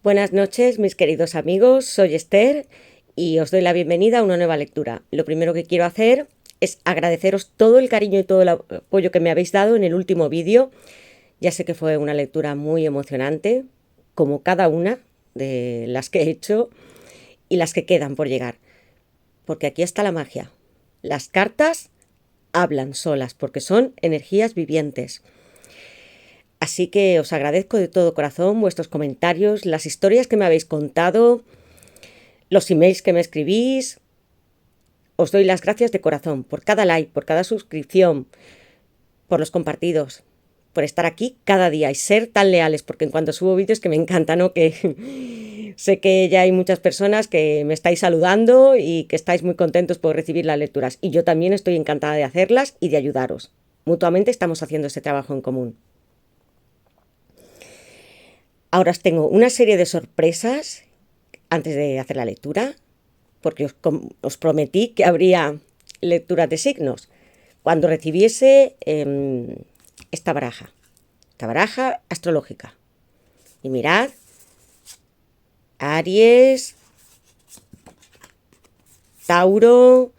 Buenas noches, mis queridos amigos, soy Esther y os doy la bienvenida a una nueva lectura. Lo primero que quiero hacer es agradeceros todo el cariño y todo el apoyo que me habéis dado en el último vídeo. Ya sé que fue una lectura muy emocionante, como cada una de las que he hecho y las que quedan por llegar. Porque aquí está la magia. Las cartas hablan solas porque son energías vivientes. Así que os agradezco de todo corazón vuestros comentarios, las historias que me habéis contado, los emails que me escribís. Os doy las gracias de corazón por cada like, por cada suscripción, por los compartidos, por estar aquí cada día y ser tan leales, porque en cuanto subo vídeos que me encanta, ¿no? Que sé que ya hay muchas personas que me estáis saludando y que estáis muy contentos por recibir las lecturas. Y yo también estoy encantada de hacerlas y de ayudaros. Mutuamente estamos haciendo este trabajo en común. Ahora os tengo una serie de sorpresas antes de hacer la lectura, porque os prometí que habría lecturas de signos cuando recibiese esta baraja astrológica. Y mirad, Aries, Tauro,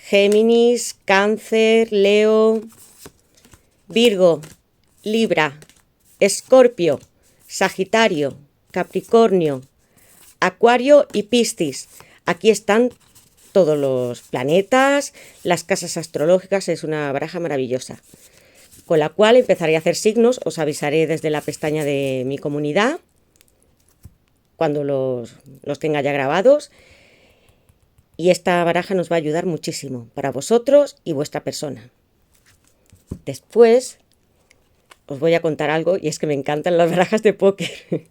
Géminis, Cáncer, Leo, Virgo, Libra, Escorpio, Sagitario, Capricornio, Acuario y Piscis. Aquí están todos los planetas, las casas astrológicas. Es una baraja maravillosa, con la cual empezaré a hacer signos. Os avisaré desde la pestaña de mi comunidad cuando los tenga ya grabados. Y esta baraja nos va a ayudar muchísimo para vosotros y vuestra persona. Después os voy a contar algo, y es que me encantan las barajas de póker.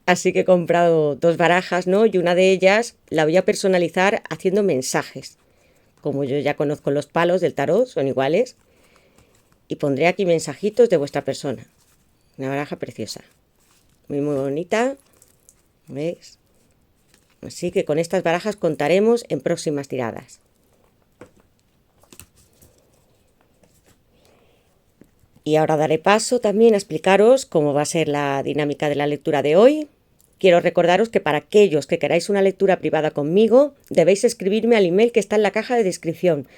Así que he comprado dos barajas, ¿no? Y una de ellas la voy a personalizar haciendo mensajes. Como yo ya conozco los palos del tarot, son iguales. Y pondré aquí mensajitos de vuestra persona. Una baraja preciosa. Muy, muy bonita. ¿Veis? Así que con estas barajas contaremos en próximas tiradas. Y ahora daré paso también a explicaros cómo va a ser la dinámica de la lectura de hoy. Quiero recordaros que para aquellos que queráis una lectura privada conmigo, debéis escribirme al email que está en la caja de descripción.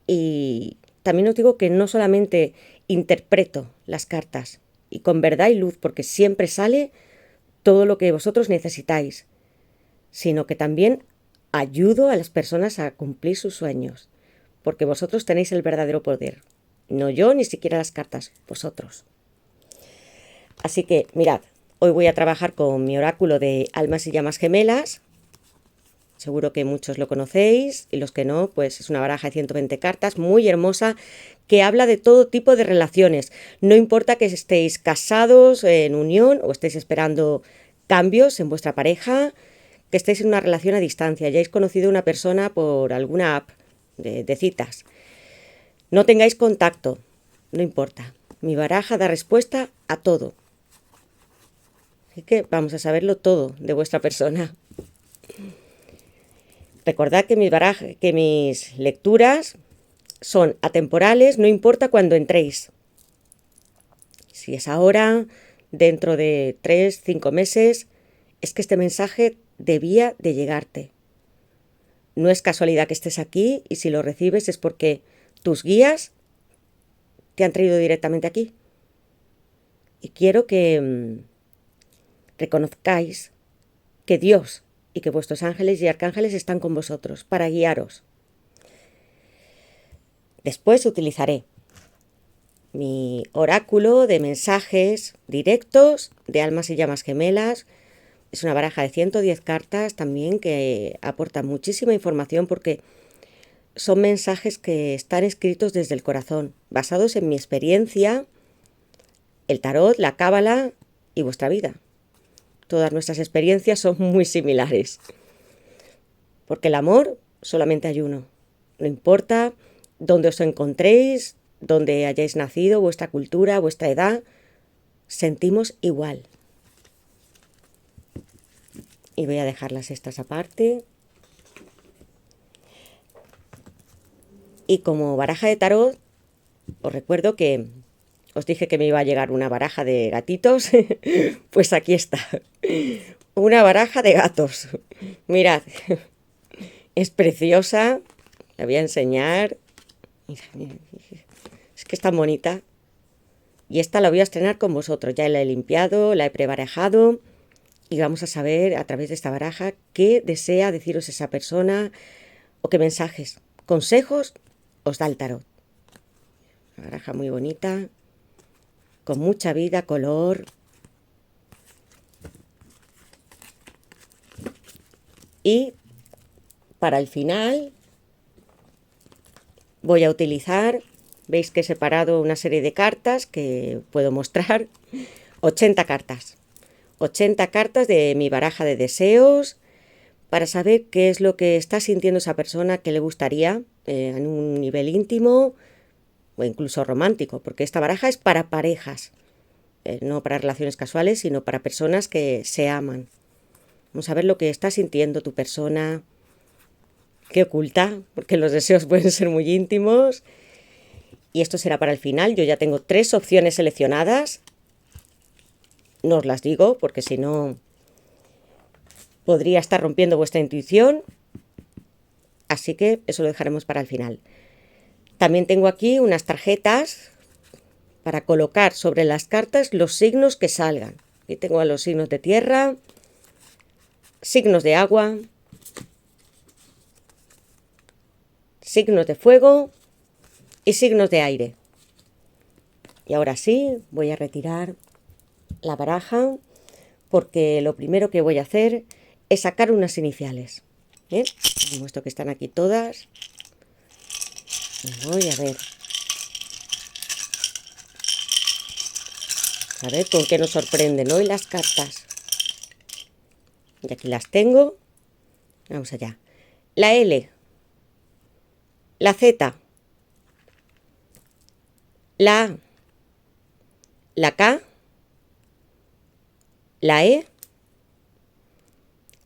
Y también os digo que no solamente interpreto las cartas, y con verdad y luz, porque siempre sale todo lo que vosotros necesitáis, sino que también ayudo a las personas a cumplir sus sueños, porque vosotros tenéis el verdadero poder. No yo, ni siquiera las cartas, vosotros. Así que, mirad, hoy voy a trabajar con mi oráculo de almas y llamas gemelas. Seguro que muchos lo conocéis, y los que no, pues es una baraja de 120 cartas, muy hermosa, que habla de todo tipo de relaciones. No importa que estéis casados, en unión, o estéis esperando cambios en vuestra pareja, que estéis en una relación a distancia, hayáis conocido a una persona por alguna app de citas. No tengáis contacto, no importa. Mi baraja da respuesta a todo. Así que vamos a saberlo todo de vuestra persona. Recordad que mis lecturas son atemporales, no importa cuándo entréis. Si es ahora, dentro de 3, 5 meses, es que este mensaje debía de llegarte. No es casualidad que estés aquí, y si lo recibes es porque tus guías te han traído directamente aquí. Y quiero que reconozcáis que Dios y que vuestros ángeles y arcángeles están con vosotros para guiaros. Después utilizaré mi oráculo de mensajes directos de almas y llamas gemelas. Es una baraja de 110 cartas también que aporta muchísima información, porque son mensajes que están escritos desde el corazón, basados en mi experiencia, el tarot, la cábala y vuestra vida. Todas nuestras experiencias son muy similares. Porque el amor solamente hay uno. No importa dónde os encontréis, dónde hayáis nacido, vuestra cultura, vuestra edad, sentimos igual. Y voy a dejarlas estas aparte. Y como baraja de tarot, os recuerdo que os dije que me iba a llegar una baraja de gatitos. Pues aquí está. una baraja de gatos. Mirad, es preciosa. La voy a enseñar. Mira, es que es tan bonita. Y esta la voy a estrenar con vosotros. Ya la he limpiado, la he prebarajado. Y vamos a saber a través de esta baraja qué desea deciros esa persona o qué mensajes, consejos os da el tarot. Una baraja muy bonita, con mucha vida, color. Y para el final voy a utilizar, veis que he separado una serie de cartas que puedo mostrar, 80 cartas. 80 cartas de mi baraja de deseos para saber qué es lo que está sintiendo esa persona, que le gustaría en un nivel íntimo o incluso romántico, porque esta baraja es para parejas, no para relaciones casuales, sino para personas que se aman. Vamos a ver lo que está sintiendo tu persona, qué oculta, porque los deseos pueden ser muy íntimos. Y esto será para el final. Yo ya tengo 3 opciones seleccionadas. No os las digo, porque si no podría estar rompiendo vuestra intuición. Así que eso lo dejaremos para el final. También tengo aquí unas tarjetas para colocar sobre las cartas los signos que salgan. Aquí tengo a los signos de tierra, signos de agua, signos de fuego y signos de aire. Y ahora sí, voy a retirar la baraja porque lo primero que voy a hacer es sacar unas iniciales. ¿Bien? Os muestro que están aquí todas. Voy a ver. A ver con qué nos sorprenden hoy las cartas. Y aquí las tengo. Vamos allá. La L. La Z. La A. La K. La E.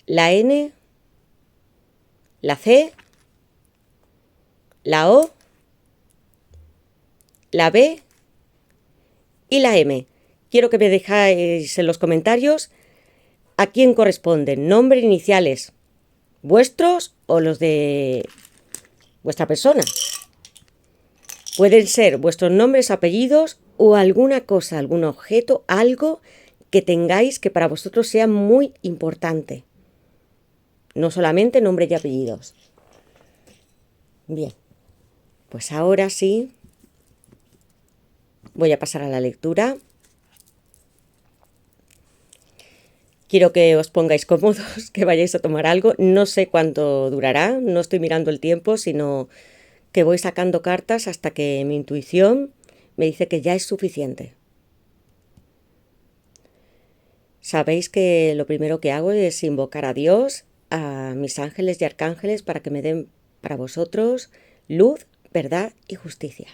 La N. La C. La O. La B. Y la M. Quiero que me dejáis en los comentarios a quién corresponden, nombre, iniciales, vuestros o los de vuestra persona. Pueden ser vuestros nombres, apellidos o alguna cosa, algún objeto, algo que tengáis que para vosotros sea muy importante. No solamente nombre y apellidos. Bien, pues ahora sí voy a pasar a la lectura. Quiero que os pongáis cómodos, que vayáis a tomar algo. No sé cuánto durará, no estoy mirando el tiempo, sino que voy sacando cartas hasta que mi intuición me dice que ya es suficiente. Sabéis que lo primero que hago es invocar a Dios, a mis ángeles y arcángeles para que me den para vosotros luz, verdad y justicia.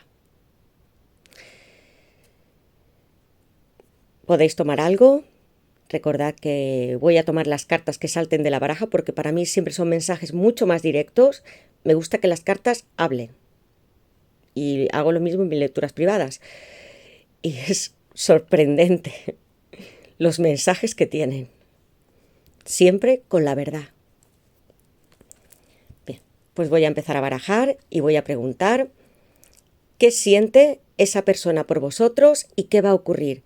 Podéis tomar algo. Recordad que voy a tomar las cartas que salten de la baraja porque para mí siempre son mensajes mucho más directos. Me gusta que las cartas hablen. Y hago lo mismo en mis lecturas privadas. Y es sorprendente los mensajes que tienen. Siempre con la verdad. Bien, pues voy a empezar a barajar y voy a preguntar qué siente esa persona por vosotros y qué va a ocurrir.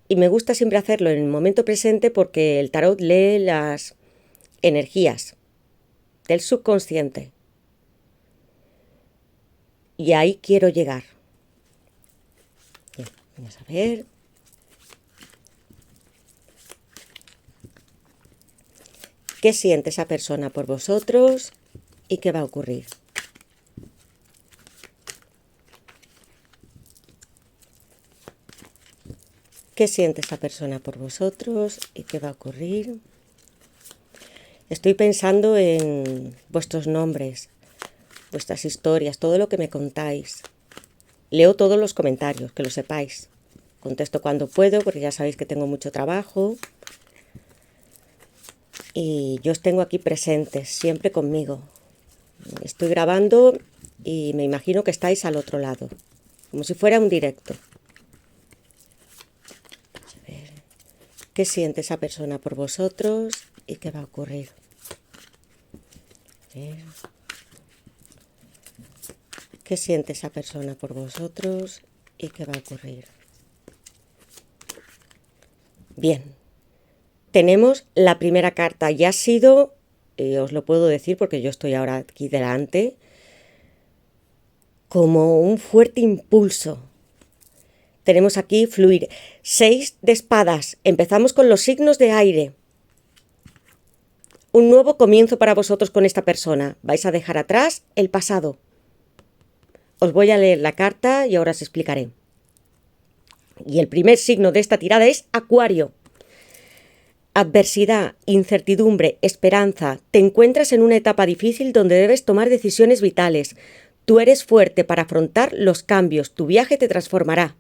Y me gusta siempre hacerlo en el momento presente porque el tarot lee las energías del subconsciente. Y ahí quiero llegar. Bien, vamos a ver. ¿Qué siente esa persona por vosotros y qué va a ocurrir? ¿Qué siente esa persona por vosotros y qué va a ocurrir? Estoy pensando en vuestros nombres, vuestras historias, todo lo que me contáis. Leo todos los comentarios, que lo sepáis. Contesto cuando puedo, porque ya sabéis que tengo mucho trabajo. Y yo os tengo aquí presentes, siempre conmigo. Estoy grabando y me imagino que estáis al otro lado, como si fuera un directo. ¿Qué siente esa persona por vosotros y qué va a ocurrir? A ver. ¿Qué siente esa persona por vosotros y qué va a ocurrir? Bien, tenemos la primera carta. Ya ha sido, os lo puedo decir porque yo estoy ahora aquí delante, como un fuerte impulso. Tenemos aquí fluir. 6 de espadas. Empezamos con los signos de aire. Un nuevo comienzo para vosotros con esta persona. Vais a dejar atrás el pasado. Os voy a leer la carta y ahora os explicaré. Y el primer signo de esta tirada es Acuario. Adversidad, incertidumbre, esperanza. Te encuentras en una etapa difícil donde debes tomar decisiones vitales. Tú eres fuerte para afrontar los cambios. Tu viaje te transformará.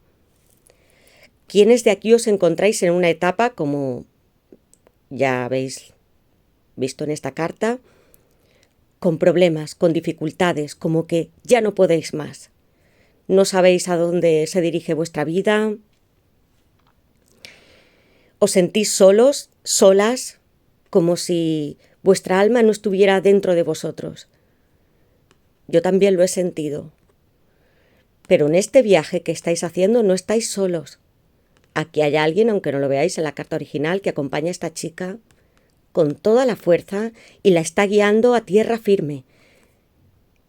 ¿Quiénes de aquí os encontráis en una etapa, como ya habéis visto en esta carta, con problemas, con dificultades, como que ya no podéis más? No sabéis a dónde se dirige vuestra vida. Os sentís solos, solas, como si vuestra alma no estuviera dentro de vosotros. Yo también lo he sentido. Pero en este viaje que estáis haciendo no estáis solos. Aquí hay alguien, aunque no lo veáis en la carta original, que acompaña a esta chica con toda la fuerza y la está guiando a tierra firme.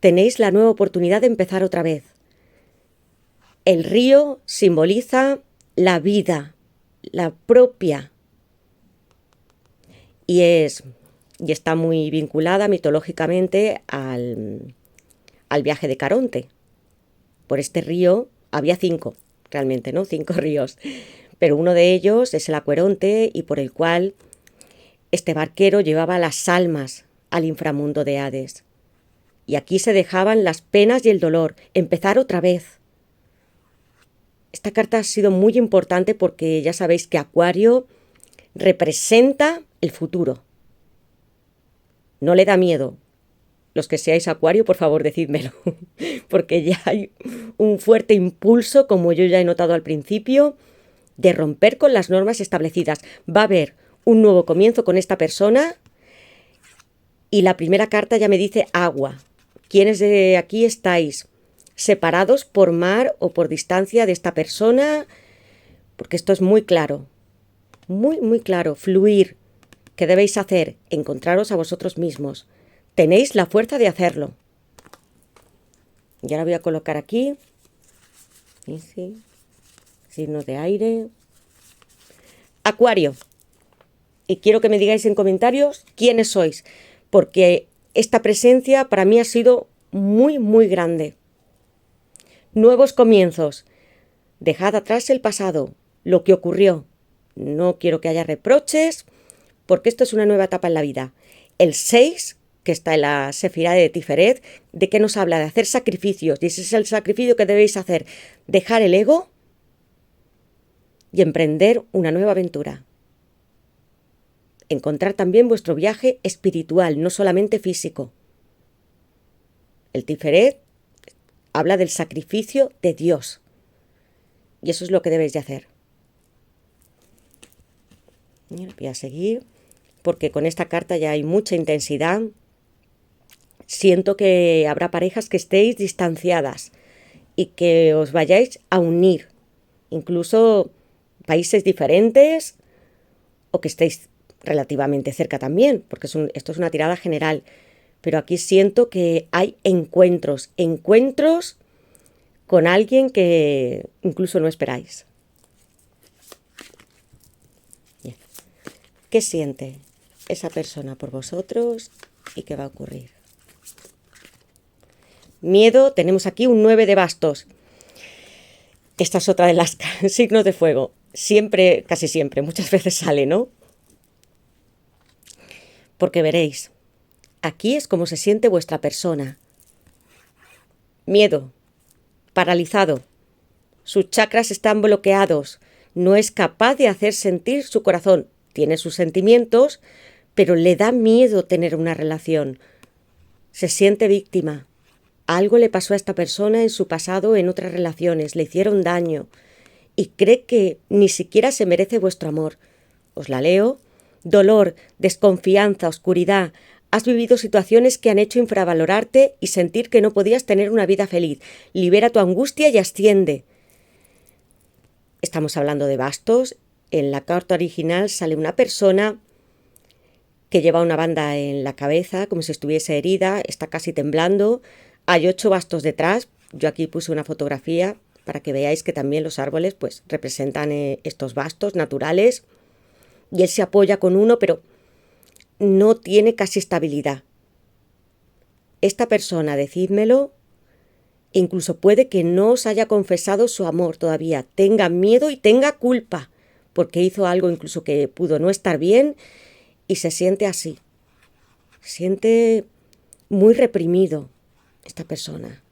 Tenéis la nueva oportunidad de empezar otra vez. El río simboliza la vida, la propia. Y está muy vinculada mitológicamente al viaje de Caronte. Por este río había 5, realmente, ¿no? 5 ríos. Pero uno de ellos es el Aqueronte y por el cual este barquero llevaba las almas al inframundo de Hades. Y aquí se dejaban las penas y el dolor, empezar otra vez. Esta carta ha sido muy importante porque ya sabéis que Acuario representa el futuro. No le da miedo. Los que seáis Acuario, por favor, decídmelo, porque ya hay un fuerte impulso, como yo ya he notado al principio, de romper con las normas establecidas. Va a haber un nuevo comienzo con esta persona y la primera carta ya me dice agua. ¿Quiénes de aquí estáis separados por mar o por distancia de esta persona? Porque esto es muy claro, muy claro. Fluir. ¿Qué debéis hacer? Encontraros a vosotros mismos. Tenéis la fuerza de hacerlo. Y ahora voy a colocar aquí. Sí. Signo de aire. Acuario. Y quiero que me digáis en comentarios quiénes sois. Porque esta presencia para mí ha sido muy grande. Nuevos comienzos. Dejad atrás el pasado, lo que ocurrió. No quiero que haya reproches, porque esto es una nueva etapa en la vida. El 6, que está en la Sefirá de Tiferet, ¿de qué nos habla? De hacer sacrificios. Y ese es el sacrificio que debéis hacer. Dejar el ego y emprender una nueva aventura. Encontrar también vuestro viaje espiritual, no solamente físico. El Tiferet habla del sacrificio de Dios. Y eso es lo que debéis de hacer. Voy a seguir, porque con esta carta ya hay mucha intensidad. Siento que habrá parejas que estéis distanciadas y que os vayáis a unir. Incluso países diferentes o que estéis relativamente cerca también, porque esto es una tirada general. Pero aquí siento que hay encuentros con alguien que incluso no esperáis. Bien. ¿Qué siente esa persona por vosotros y qué va a ocurrir? Miedo, tenemos aquí un 9 de bastos. Esta es otra de las signos de fuego. Siempre, casi siempre, muchas veces sale, ¿no? Porque veréis, aquí es como se siente vuestra persona. Miedo, paralizado. Sus chakras están bloqueados. No es capaz de hacer sentir su corazón. Tiene sus sentimientos, pero le da miedo tener una relación. Se siente víctima. Algo le pasó a esta persona en su pasado, en otras relaciones. Le hicieron daño. Y cree que ni siquiera se merece vuestro amor. os la leo. Dolor, desconfianza, oscuridad. Has vivido situaciones que han hecho infravalorarte y sentir que no podías tener una vida feliz. Libera tu angustia y asciende. Estamos hablando de bastos. En la carta original sale una persona que lleva una banda en la cabeza, como si estuviese herida, está casi temblando. Hay 8 bastos detrás. Yo aquí puse una fotografía para que veáis que también los árboles pues representan estos bastos naturales. Y él se apoya con uno, pero no tiene casi estabilidad. Esta persona, decídmelo, incluso puede que no os haya confesado su amor todavía, tenga miedo y tenga culpa, porque hizo algo incluso que pudo no estar bien y se siente así. Se siente muy reprimido esta persona.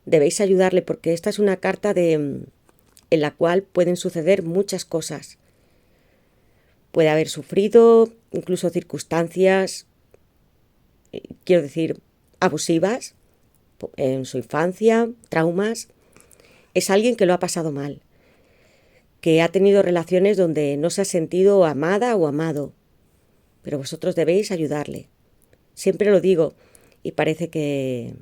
Debéis ayudarle porque esta es una carta en la cual pueden suceder muchas cosas. Puede haber sufrido incluso circunstancias, quiero decir, abusivas en su infancia, traumas. Es alguien que lo ha pasado mal, que ha tenido relaciones donde no se ha sentido amada o amado, pero vosotros debéis ayudarle. Siempre lo digo y parece que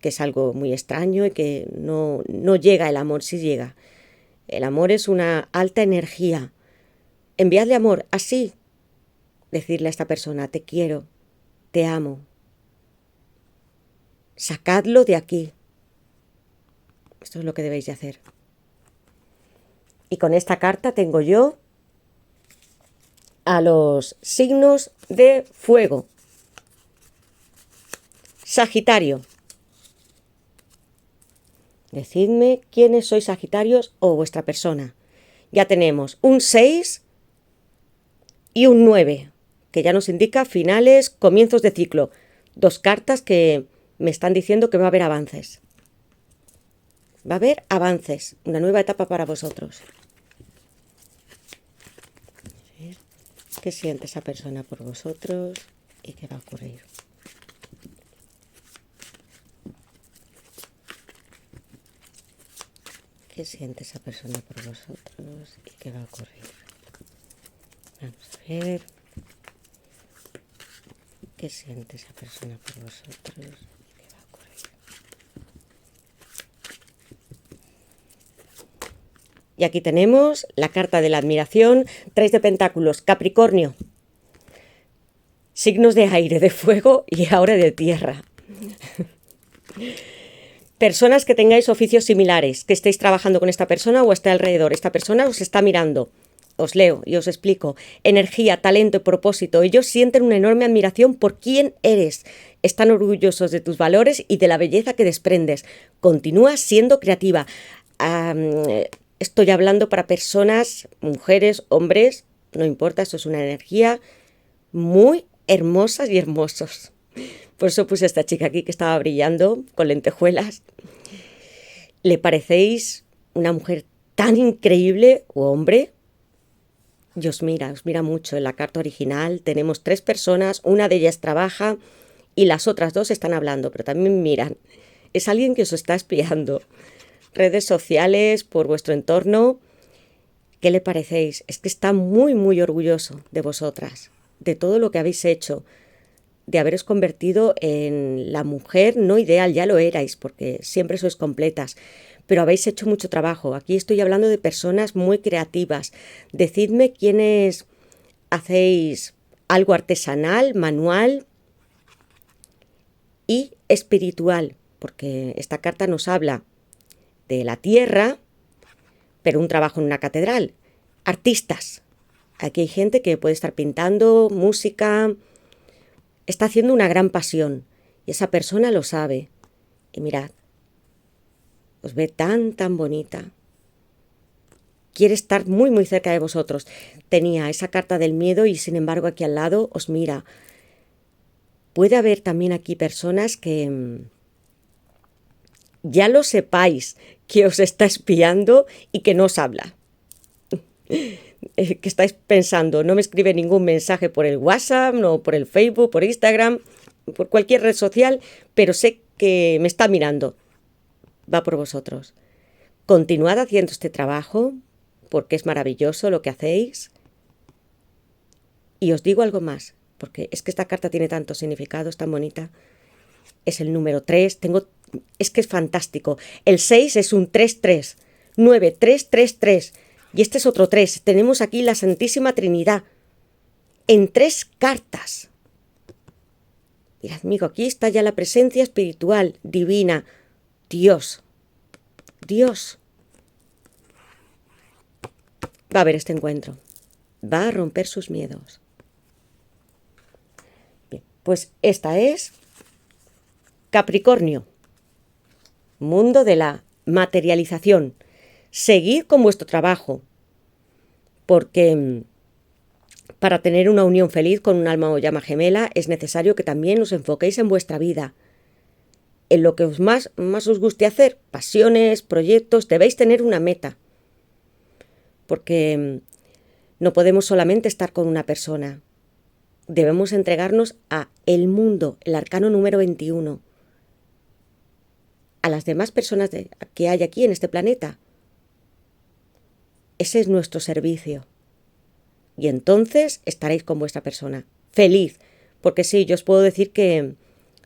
es algo muy extraño y que no llega el amor, sí llega. El amor es una alta energía. Enviadle amor, así. Decirle a esta persona, te quiero, te amo. Sacadlo de aquí. Esto es lo que debéis de hacer. Y con esta carta tengo yo a los signos de fuego. Sagitario. Decidme quiénes sois Sagitarios o vuestra persona. Ya tenemos un 6 y un 9, que ya nos indica finales, comienzos de ciclo. 2 cartas que me están diciendo que va a haber avances. Va a haber avances, una nueva etapa para vosotros. A ver, ¿qué siente esa persona por vosotros y qué va a ocurrir? ¿Qué siente esa persona por vosotros y qué va a ocurrir? Vamos a ver. ¿Qué siente esa persona por vosotros y qué va a ocurrir? Y aquí tenemos la carta de la admiración, 3 de pentáculos, Capricornio. Signos de aire, de fuego y ahora de tierra. Personas que tengáis oficios similares, que estéis trabajando con esta persona o esté alrededor. Esta persona os está mirando. Os leo y os explico. Energía, talento y propósito. Ellos sienten una enorme admiración por quién eres. Están orgullosos de tus valores y de la belleza que desprendes. Continúa siendo creativa. Estoy hablando para personas, mujeres, hombres, no importa, esto es una energía muy hermosas y hermosos. Por eso puse a esta chica aquí que estaba brillando con lentejuelas. ¿Le parecéis una mujer tan increíble o hombre? Y os mira mucho. En la carta original tenemos 3 personas, una de ellas trabaja y las otras 2 están hablando, pero también miran. Es alguien que os está espiando. Redes sociales, por vuestro entorno. ¿Qué le parecéis? Es que está muy, muy orgulloso de vosotras, de todo lo que habéis hecho, de haberos convertido en la mujer no ideal. Ya lo erais, porque siempre sois completas, pero habéis hecho mucho trabajo. Aquí estoy hablando de personas muy creativas. Decidme quiénes hacéis algo artesanal, manual y espiritual, porque esta carta nos habla de la tierra, pero un trabajo en una catedral. Artistas. Aquí hay gente que puede estar pintando, música. Está haciendo una gran pasión y esa persona lo sabe. Y mirad, os ve tan, tan bonita. Quiere estar muy, muy cerca de vosotros. Tenía esa carta del miedo y sin embargo aquí al lado os mira. Puede haber también aquí personas que ya lo sepáis, que os está espiando y que no os habla. Que estáis pensando, no me escribe ningún mensaje por el WhatsApp, no por el Facebook, por Instagram, por cualquier red social, pero sé que me está mirando. Va por vosotros. Continuad haciendo este trabajo, porque es maravilloso lo que hacéis, Y os digo algo más, porque es que esta carta tiene tanto significado, es tan bonita. Es el número 3, es que es fantástico. El 6 es un 3-3, 9-3-3-3. Y este es otro 3. Tenemos aquí la Santísima Trinidad en 3 cartas. Mirad, amigo, aquí está ya la presencia espiritual, divina, Dios. Dios. Va a haber este encuentro. Va a romper sus miedos. Bien, pues esta es Capricornio. Mundo de la materialización. Seguid con vuestro trabajo. Porque para tener una unión feliz con un alma o llama gemela es necesario que también os enfoquéis en vuestra vida. En lo que más os guste hacer, pasiones, proyectos, debéis tener una meta. Porque no podemos solamente estar con una persona. Debemos entregarnos a el mundo, el arcano número 21. A las demás personas que hay aquí en este planeta. Ese es nuestro servicio. Y entonces estaréis con vuestra persona. Feliz. Porque sí, yo os puedo decir que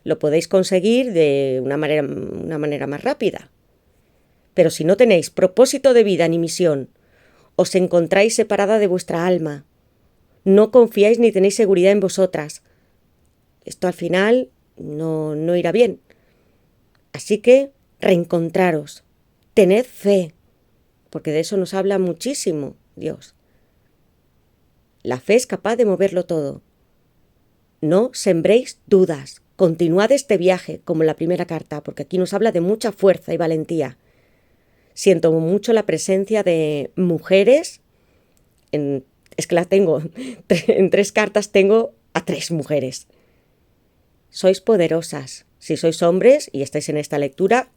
lo podéis conseguir de una manera más rápida. Pero si no tenéis propósito de vida ni misión, os encontráis separada de vuestra alma, no confiáis ni tenéis seguridad en vosotras, esto al final no irá bien. Así que reencontraros, tened fe, porque de eso nos habla muchísimo Dios. La fe es capaz de moverlo todo. No sembréis dudas, continuad este viaje como en la primera carta, porque aquí nos habla de mucha fuerza y valentía. Siento mucho la presencia de mujeres, es que la tengo, en 3 cartas tengo a 3 mujeres. Sois poderosas. Si sois hombres y estáis en esta lectura,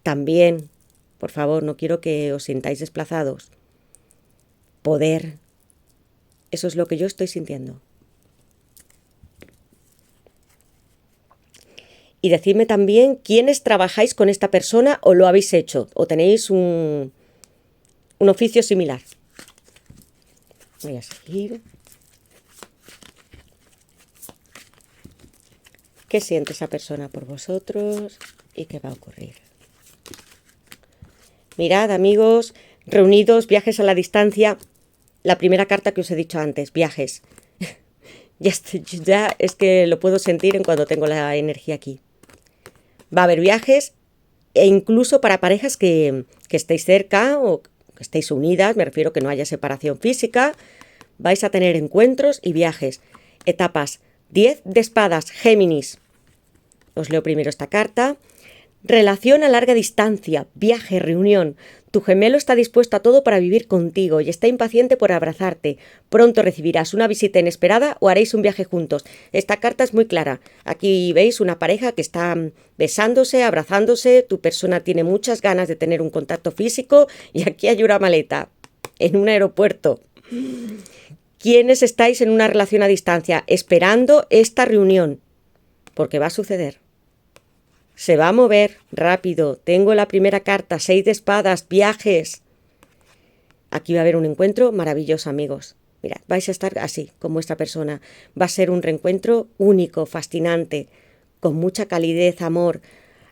también, por favor, no quiero que os sintáis desplazados. Poder. Eso es lo que yo estoy sintiendo. Y decidme también quiénes trabajáis con esta persona o lo habéis hecho, o tenéis un oficio similar. Voy a seguir. ¿Qué siente esa persona por vosotros y qué va a ocurrir? Mirad, amigos, reunidos, viajes a la distancia. La primera carta que os he dicho antes, viajes. Ya es que lo puedo sentir en cuando tengo la energía aquí. Va a haber viajes e incluso para parejas que estéis cerca o que estéis unidas, me refiero que no haya separación física, vais a tener encuentros y viajes. Etapas 10 de espadas, Géminis. Os leo primero esta carta. Relación a larga distancia, viaje, reunión. Tu gemelo está dispuesto a todo para vivir contigo y está impaciente por abrazarte. Pronto recibirás una visita inesperada o haréis un viaje juntos. Esta carta es muy clara. Aquí veis una pareja que está besándose, abrazándose. Tu persona tiene muchas ganas de tener un contacto físico y aquí hay una maleta en un aeropuerto. ¿Quiénes estáis en una relación a distancia esperando esta reunión? Porque va a suceder. Se va a mover rápido. Tengo la primera carta, 6 de espadas, viajes. Aquí va a haber un encuentro maravilloso, amigos. Mirad, vais a estar así, con vuestra persona. Va a ser un reencuentro único, fascinante, con mucha calidez, amor,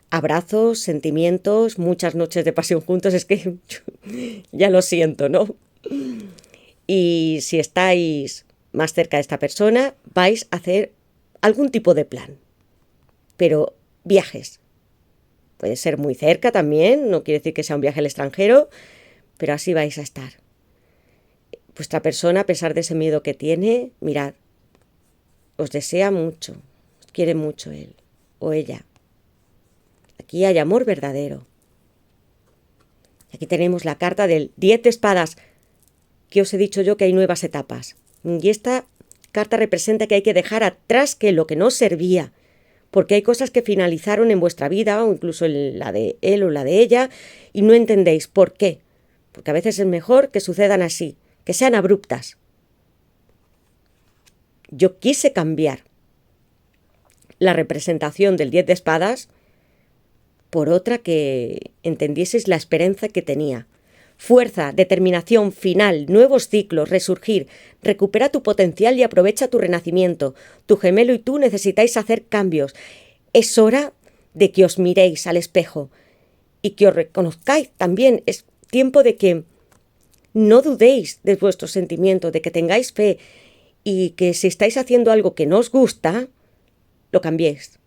abrazos, sentimientos, muchas noches de pasión juntos. Es que ya lo siento, ¿no? Y si estáis más cerca de esta persona, vais a hacer algún tipo de plan. Pero viajes. Puede ser muy cerca también, no quiere decir que sea un viaje al extranjero, pero así vais a estar. Vuestra persona, a pesar de ese miedo que tiene, mirad, os desea mucho, os quiere mucho él o ella. Aquí hay amor verdadero. Aquí tenemos la carta del 10 de espadas, que os he dicho yo que hay nuevas etapas. Y esta carta representa que hay que dejar atrás que lo que no servía, porque hay cosas que finalizaron en vuestra vida, o incluso en la de él o la de ella, y no entendéis por qué. Porque a veces es mejor que sucedan así, que sean abruptas. Yo quise cambiar la representación del 10 de espadas por otra que entendieseis la esperanza que tenía. Fuerza, determinación, final, nuevos ciclos, resurgir. Recupera tu potencial y aprovecha tu renacimiento. Tu gemelo y tú necesitáis hacer cambios. Es hora de que os miréis al espejo y que os reconozcáis también. Es tiempo de que no dudéis de vuestros sentimientos, de que tengáis fe y que si estáis haciendo algo que no os gusta, lo cambiéis.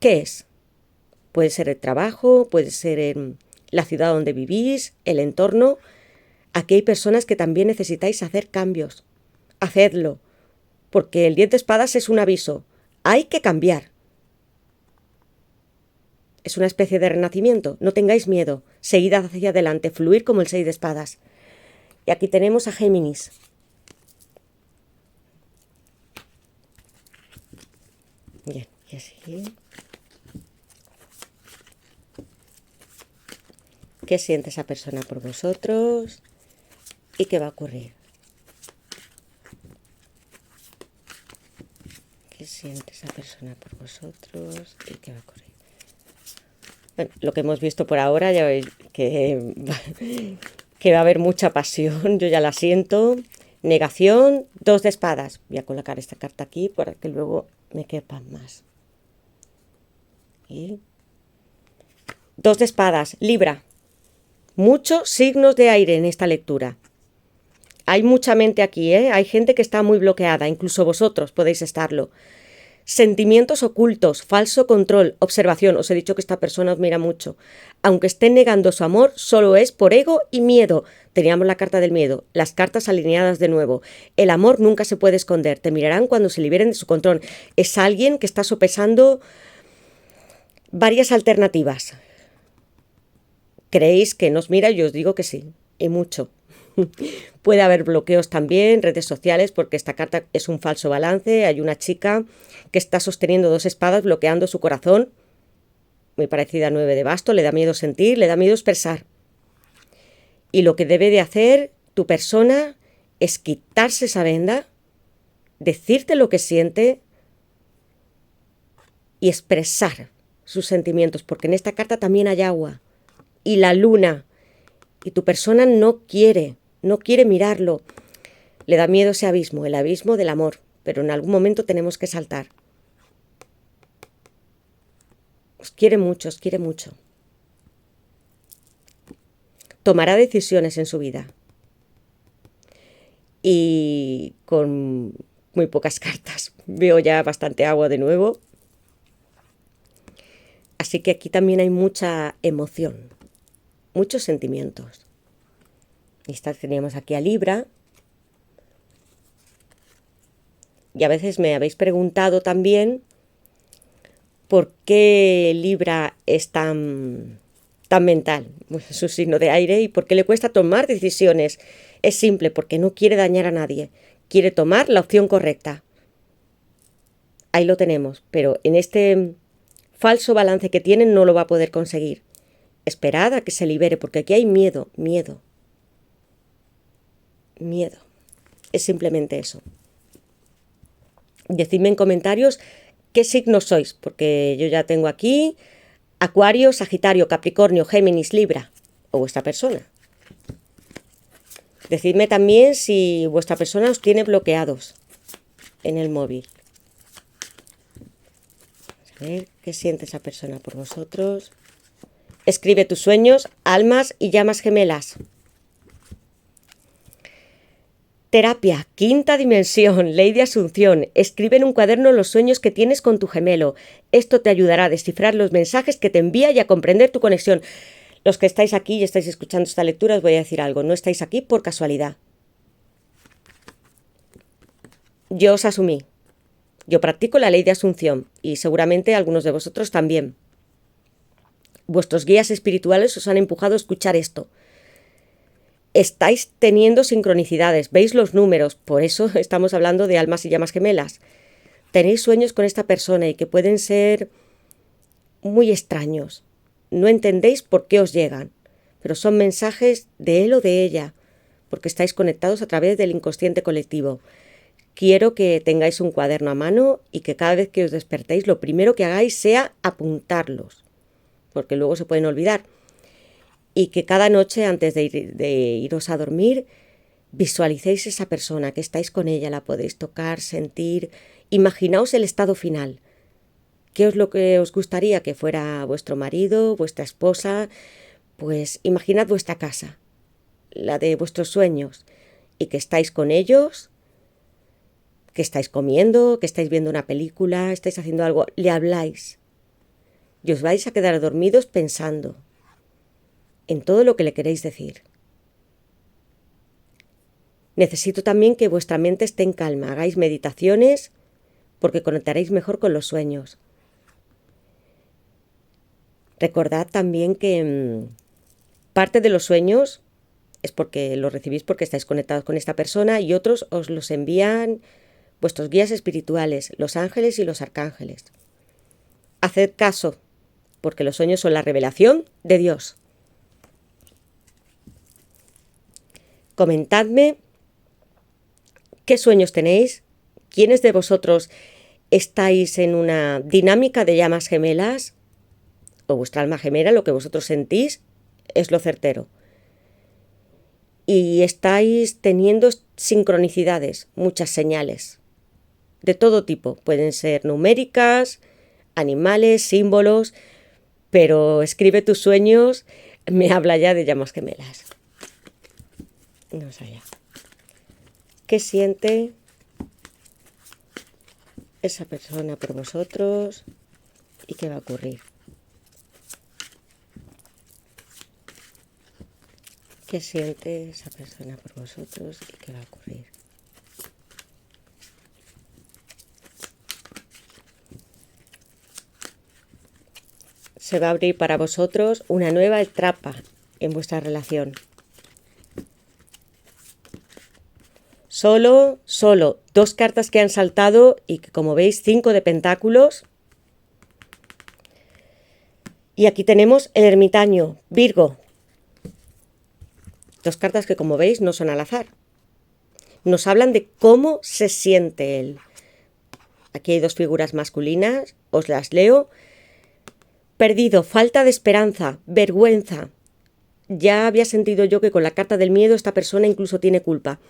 ¿Qué es? Puede ser el trabajo, puede ser la ciudad donde vivís, el entorno. Aquí hay personas que también necesitáis hacer cambios. Hacedlo, porque el 10 de espadas es un aviso. Hay que cambiar. Es una especie de renacimiento. No tengáis miedo. Seguid hacia adelante, fluir como el 6 de espadas. Y aquí tenemos a Géminis. Bien, y así. ¿Qué siente esa persona por vosotros? ¿Y qué va a ocurrir? ¿Qué siente esa persona por vosotros? ¿Y qué va a ocurrir? Bueno, lo que hemos visto por ahora, ya veis que va a haber mucha pasión, yo ya la siento. Negación, 2 de espadas. Voy a colocar esta carta aquí para que luego me quepan más. Y 2 de espadas, Libra. Muchos signos de aire en esta lectura. Hay mucha mente aquí, ¿eh? Hay gente que está muy bloqueada, incluso vosotros podéis estarlo. Sentimientos ocultos, falso control, observación. Os he dicho que esta persona os mira mucho. Aunque estén negando su amor, solo es por ego y miedo. Teníamos la carta del miedo, las cartas alineadas de nuevo. El amor nunca se puede esconder, te mirarán cuando se liberen de su control. Es alguien que está sopesando varias alternativas. ¿Creéis que nos mira? Yo os digo que sí, y mucho. Puede haber bloqueos también, redes sociales, porque esta carta es un falso balance. Hay una chica que está sosteniendo 2 espadas, bloqueando su corazón, muy parecida a 9 de basto, le da miedo sentir, le da miedo expresar. Y lo que debe de hacer tu persona es quitarse esa venda, decirte lo que siente y expresar sus sentimientos, porque en esta carta también hay agua. Y la luna, y tu persona no quiere mirarlo. Le da miedo ese abismo, el abismo del amor, pero en algún momento tenemos que saltar. Os quiere mucho, os quiere mucho. Tomará decisiones en su vida. Y con muy pocas cartas. Veo ya bastante agua de nuevo. Así que aquí también hay mucha emoción. Muchos sentimientos. Y teníamos aquí a Libra. Y a veces me habéis preguntado también por qué Libra es tan mental, su signo de aire, y por qué le cuesta tomar decisiones. Es simple, porque no quiere dañar a nadie. Quiere tomar la opción correcta. Ahí lo tenemos, pero en este falso balance que tienen no lo va a poder conseguir. Esperad a que se libere, porque aquí hay miedo. Es simplemente eso. Decidme en comentarios qué signos sois, porque yo ya tengo aquí Acuario, Sagitario, Capricornio, Géminis, Libra, o vuestra persona. Decidme también si vuestra persona os tiene bloqueados en el móvil. Vamos a ver qué siente esa persona por vosotros. Escribe tus sueños, almas y llamas gemelas. Terapia, quinta dimensión, ley de asunción. Escribe en un cuaderno los sueños que tienes con tu gemelo. Esto te ayudará a descifrar los mensajes que te envía y a comprender tu conexión. Los que estáis aquí y estáis escuchando esta lectura, os voy a decir algo. No estáis aquí por casualidad. Yo os asumí. Yo practico la ley de asunción y seguramente algunos de vosotros también. Vuestros guías espirituales os han empujado a escuchar esto. Estáis teniendo sincronicidades, veis los números, por eso estamos hablando de almas y llamas gemelas. Tenéis sueños con esta persona y que pueden ser muy extraños. No entendéis por qué os llegan, pero son mensajes de él o de ella, porque estáis conectados a través del inconsciente colectivo. Quiero que tengáis un cuaderno a mano y que cada vez que os despertéis lo primero que hagáis sea apuntarlos, porque luego se pueden olvidar. y que cada noche antes de iros a dormir visualicéis esa persona, que estáis con ella, la podéis tocar, sentir, imaginaos el estado final. ¿Qué es lo que os gustaría? Que fuera vuestro marido, vuestra esposa. Pues imaginad vuestra casa, la de vuestros sueños, y que estáis con ellos, que estáis comiendo, que estáis viendo una película, estáis haciendo algo, le habláis. Y os vais a quedar dormidos pensando en todo lo que le queréis decir. Necesito también que vuestra mente esté en calma, hagáis meditaciones, porque conectaréis mejor con los sueños. Recordad también que parte de los sueños es porque los recibís porque estáis conectados con esta persona y otros os los envían vuestros guías espirituales, los ángeles y los arcángeles. Haced caso, porque los sueños son la revelación de Dios. Comentadme qué sueños tenéis, quiénes de vosotros estáis en una dinámica de llamas gemelas, o vuestra alma gemela, lo que vosotros sentís es lo certero. Y estáis teniendo sincronicidades, muchas señales, de todo tipo. Pueden ser numéricas, animales, símbolos, pero escribe tus sueños, me habla ya de llamas gemelas. Vamos allá. ¿Qué siente esa persona por vosotros y qué va a ocurrir? ¿Qué siente esa persona por vosotros y qué va a ocurrir? Se va a abrir para vosotros una nueva etapa en vuestra relación. Solo 2 cartas que han saltado y que, como veis, 5 de pentáculos. Y aquí tenemos el ermitaño, Virgo. 2 cartas que, como veis, no son al azar. Nos hablan de cómo se siente él. Aquí hay 2 figuras masculinas, os las leo. Perdido, falta de esperanza, vergüenza. Ya había sentido yo que con la carta del miedo esta persona incluso tiene culpa.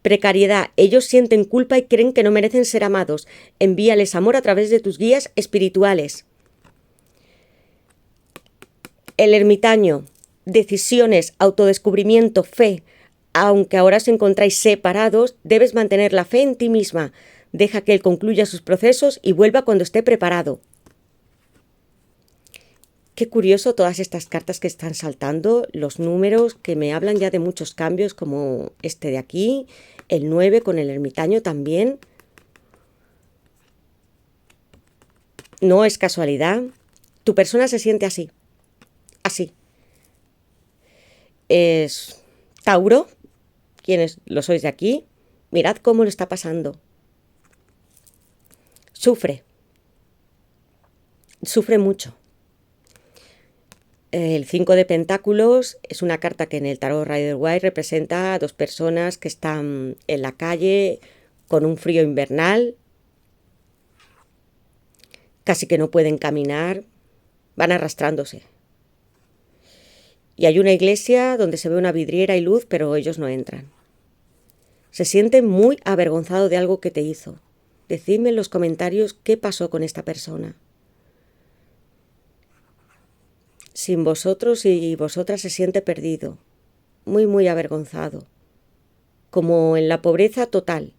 Precariedad, ellos sienten culpa y creen que no merecen ser amados. Envíales amor a través de tus guías espirituales. El ermitaño, decisiones, autodescubrimiento, fe. Aunque ahora os encontráis separados, debes mantener la fe en ti misma. Deja que él concluya sus procesos y vuelva cuando esté preparado. Qué curioso todas estas cartas que están saltando, los números que me hablan ya de muchos cambios, como este de aquí, el 9 con el ermitaño también. No es casualidad. Tu persona se siente así. Así. Es Tauro, quienes lo sois de aquí, mirad cómo lo está pasando. Sufre mucho. El 5 de pentáculos es una carta que en el tarot Rider-Waite representa a 2 personas que están en la calle con un frío invernal, casi que no pueden caminar, van arrastrándose. Y hay una iglesia donde se ve una vidriera y luz, pero ellos no entran. Se siente muy avergonzado de algo que te hizo. Decidme en los comentarios qué pasó con esta persona. Sin vosotros y vosotras se siente perdido, muy avergonzado, como en la pobreza total.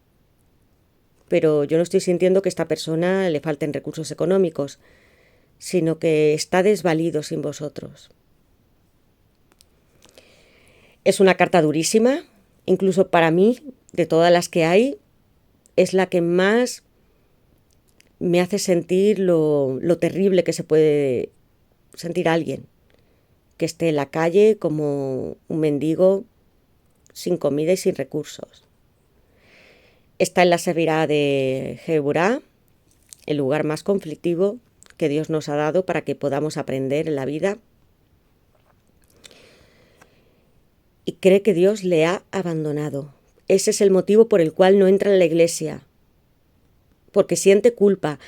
Pero yo no estoy sintiendo que a esta persona le falten recursos económicos, sino que está desvalido sin vosotros. Es una carta durísima, incluso para mí, de todas las que hay, es la que más me hace sentir lo terrible que se puede sentir alguien que esté en la calle como un mendigo sin comida y sin recursos. Está en la Sevirá de Geburá, el lugar más conflictivo que Dios nos ha dado para que podamos aprender en la vida. Y cree que Dios le ha abandonado. Ese es el motivo por el cual no entra en la iglesia, porque siente culpa.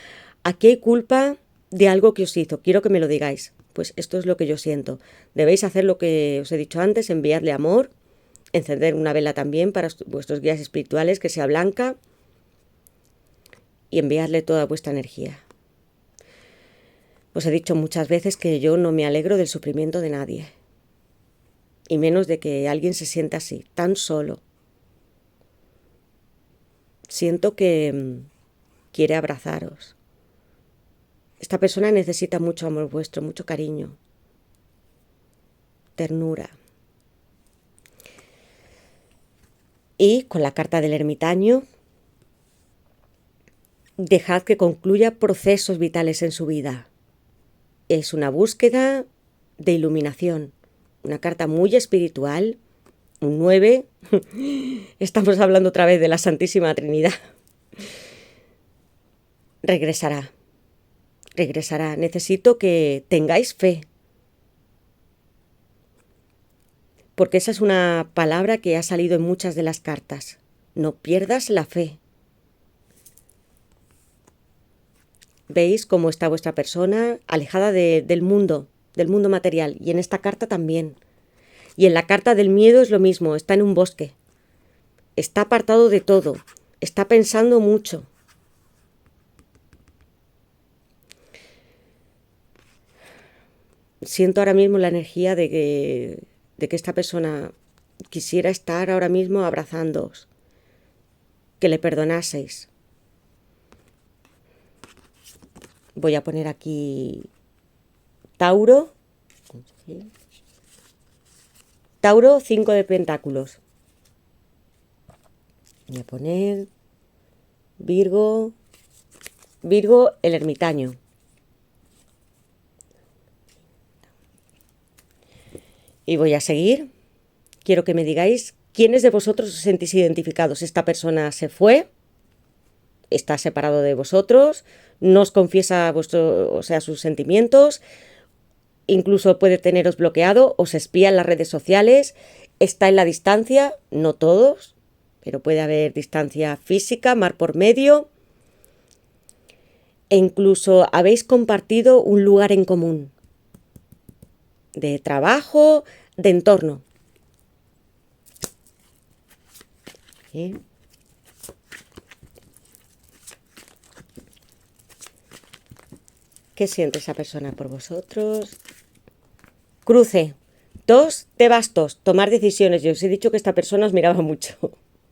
Aquí hay culpa de algo que os hizo, quiero que me lo digáis. Pues esto es lo que yo siento. Debéis hacer lo que os he dicho antes, enviarle amor, encender una vela también para vuestros guías espirituales, que sea blanca, y enviarle toda vuestra energía. Os he dicho muchas veces que yo no me alegro del sufrimiento de nadie, y menos de que alguien se sienta así, tan solo. Siento que quiere abrazaros. Esta persona necesita mucho amor vuestro, mucho cariño, ternura. Y con la carta del ermitaño, dejad que concluya procesos vitales en su vida. Es una búsqueda de iluminación, una carta muy espiritual, un 9. Estamos hablando otra vez de la Santísima Trinidad. Regresará. Necesito que tengáis fe. Porque esa es una palabra que ha salido en muchas de las cartas. No pierdas la fe. ¿Veis cómo está vuestra persona alejada del mundo material? Y en esta carta también. Y en la carta del miedo es lo mismo, está en un bosque. Está apartado de todo. Está pensando mucho. Siento ahora mismo la energía de que esta persona quisiera estar ahora mismo abrazándoos, que le perdonaseis. Voy a poner aquí Tauro. Tauro, 5 de pentáculos. Voy a poner Virgo, el ermitaño. Y voy a seguir. Quiero que me digáis quiénes de vosotros os sentís identificados. Esta persona se fue, está separado de vosotros, no os confiesa sus sentimientos, incluso puede teneros bloqueado, os espía en las redes sociales, está en la distancia, no todos, pero puede haber distancia física, mar por medio, e incluso habéis compartido un lugar en común, de trabajo, de entorno. ¿Sí? ¿Qué siente esa persona por vosotros? Cruce. 2 de bastos. Tomar decisiones. Yo os he dicho que esta persona os miraba mucho.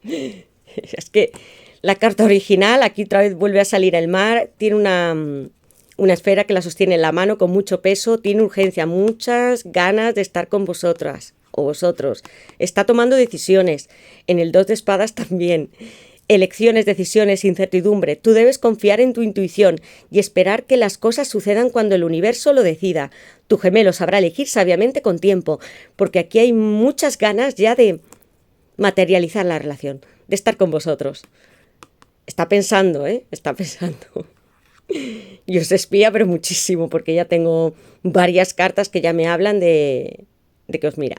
Es que la carta original, aquí otra vez vuelve a salir el mar. Tiene una esfera que la sostiene en la mano con mucho peso. Tiene urgencia, muchas ganas de estar con vosotras o vosotros. Está tomando decisiones. En el 2 de espadas también. Elecciones, decisiones, incertidumbre. Tú debes confiar en tu intuición y esperar que las cosas sucedan cuando el universo lo decida. Tu gemelo sabrá elegir sabiamente con tiempo, porque aquí hay muchas ganas ya de materializar la relación, de estar con vosotros. Está pensando, Está pensando. Y os espía, pero muchísimo, porque ya tengo varias cartas que ya me hablan de que os mira.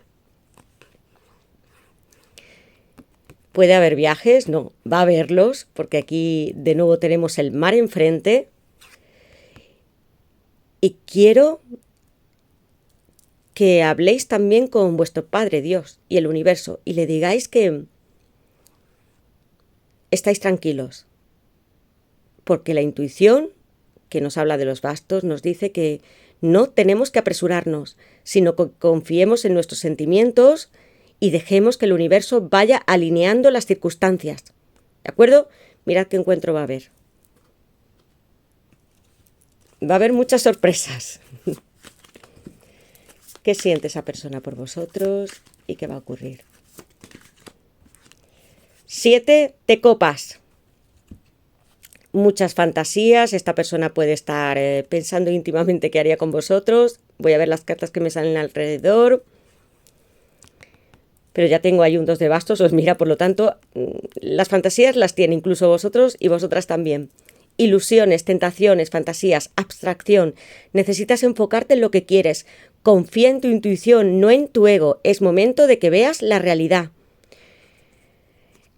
¿Puede haber viajes? No, va a haberlos, porque aquí de nuevo tenemos el mar enfrente. Y quiero que habléis también con vuestro Padre Dios y el universo y le digáis que estáis tranquilos, porque la intuición, que nos habla de los bastos, nos dice que no tenemos que apresurarnos, sino que confiemos en nuestros sentimientos y dejemos que el universo vaya alineando las circunstancias. ¿De acuerdo? Mirad qué encuentro va a haber. Va a haber muchas sorpresas. ¿Qué siente esa persona por vosotros y qué va a ocurrir? 7 de copas. Muchas fantasías. Esta persona puede estar pensando íntimamente qué haría con vosotros. Voy a ver las cartas que me salen alrededor. Pero ya tengo ahí un 2 de bastos, os mira, por lo tanto, las fantasías las tiene incluso vosotros y vosotras también. Ilusiones, tentaciones, fantasías, abstracción. Necesitas enfocarte en lo que quieres. Confía en tu intuición, no en tu ego. Es momento de que veas la realidad.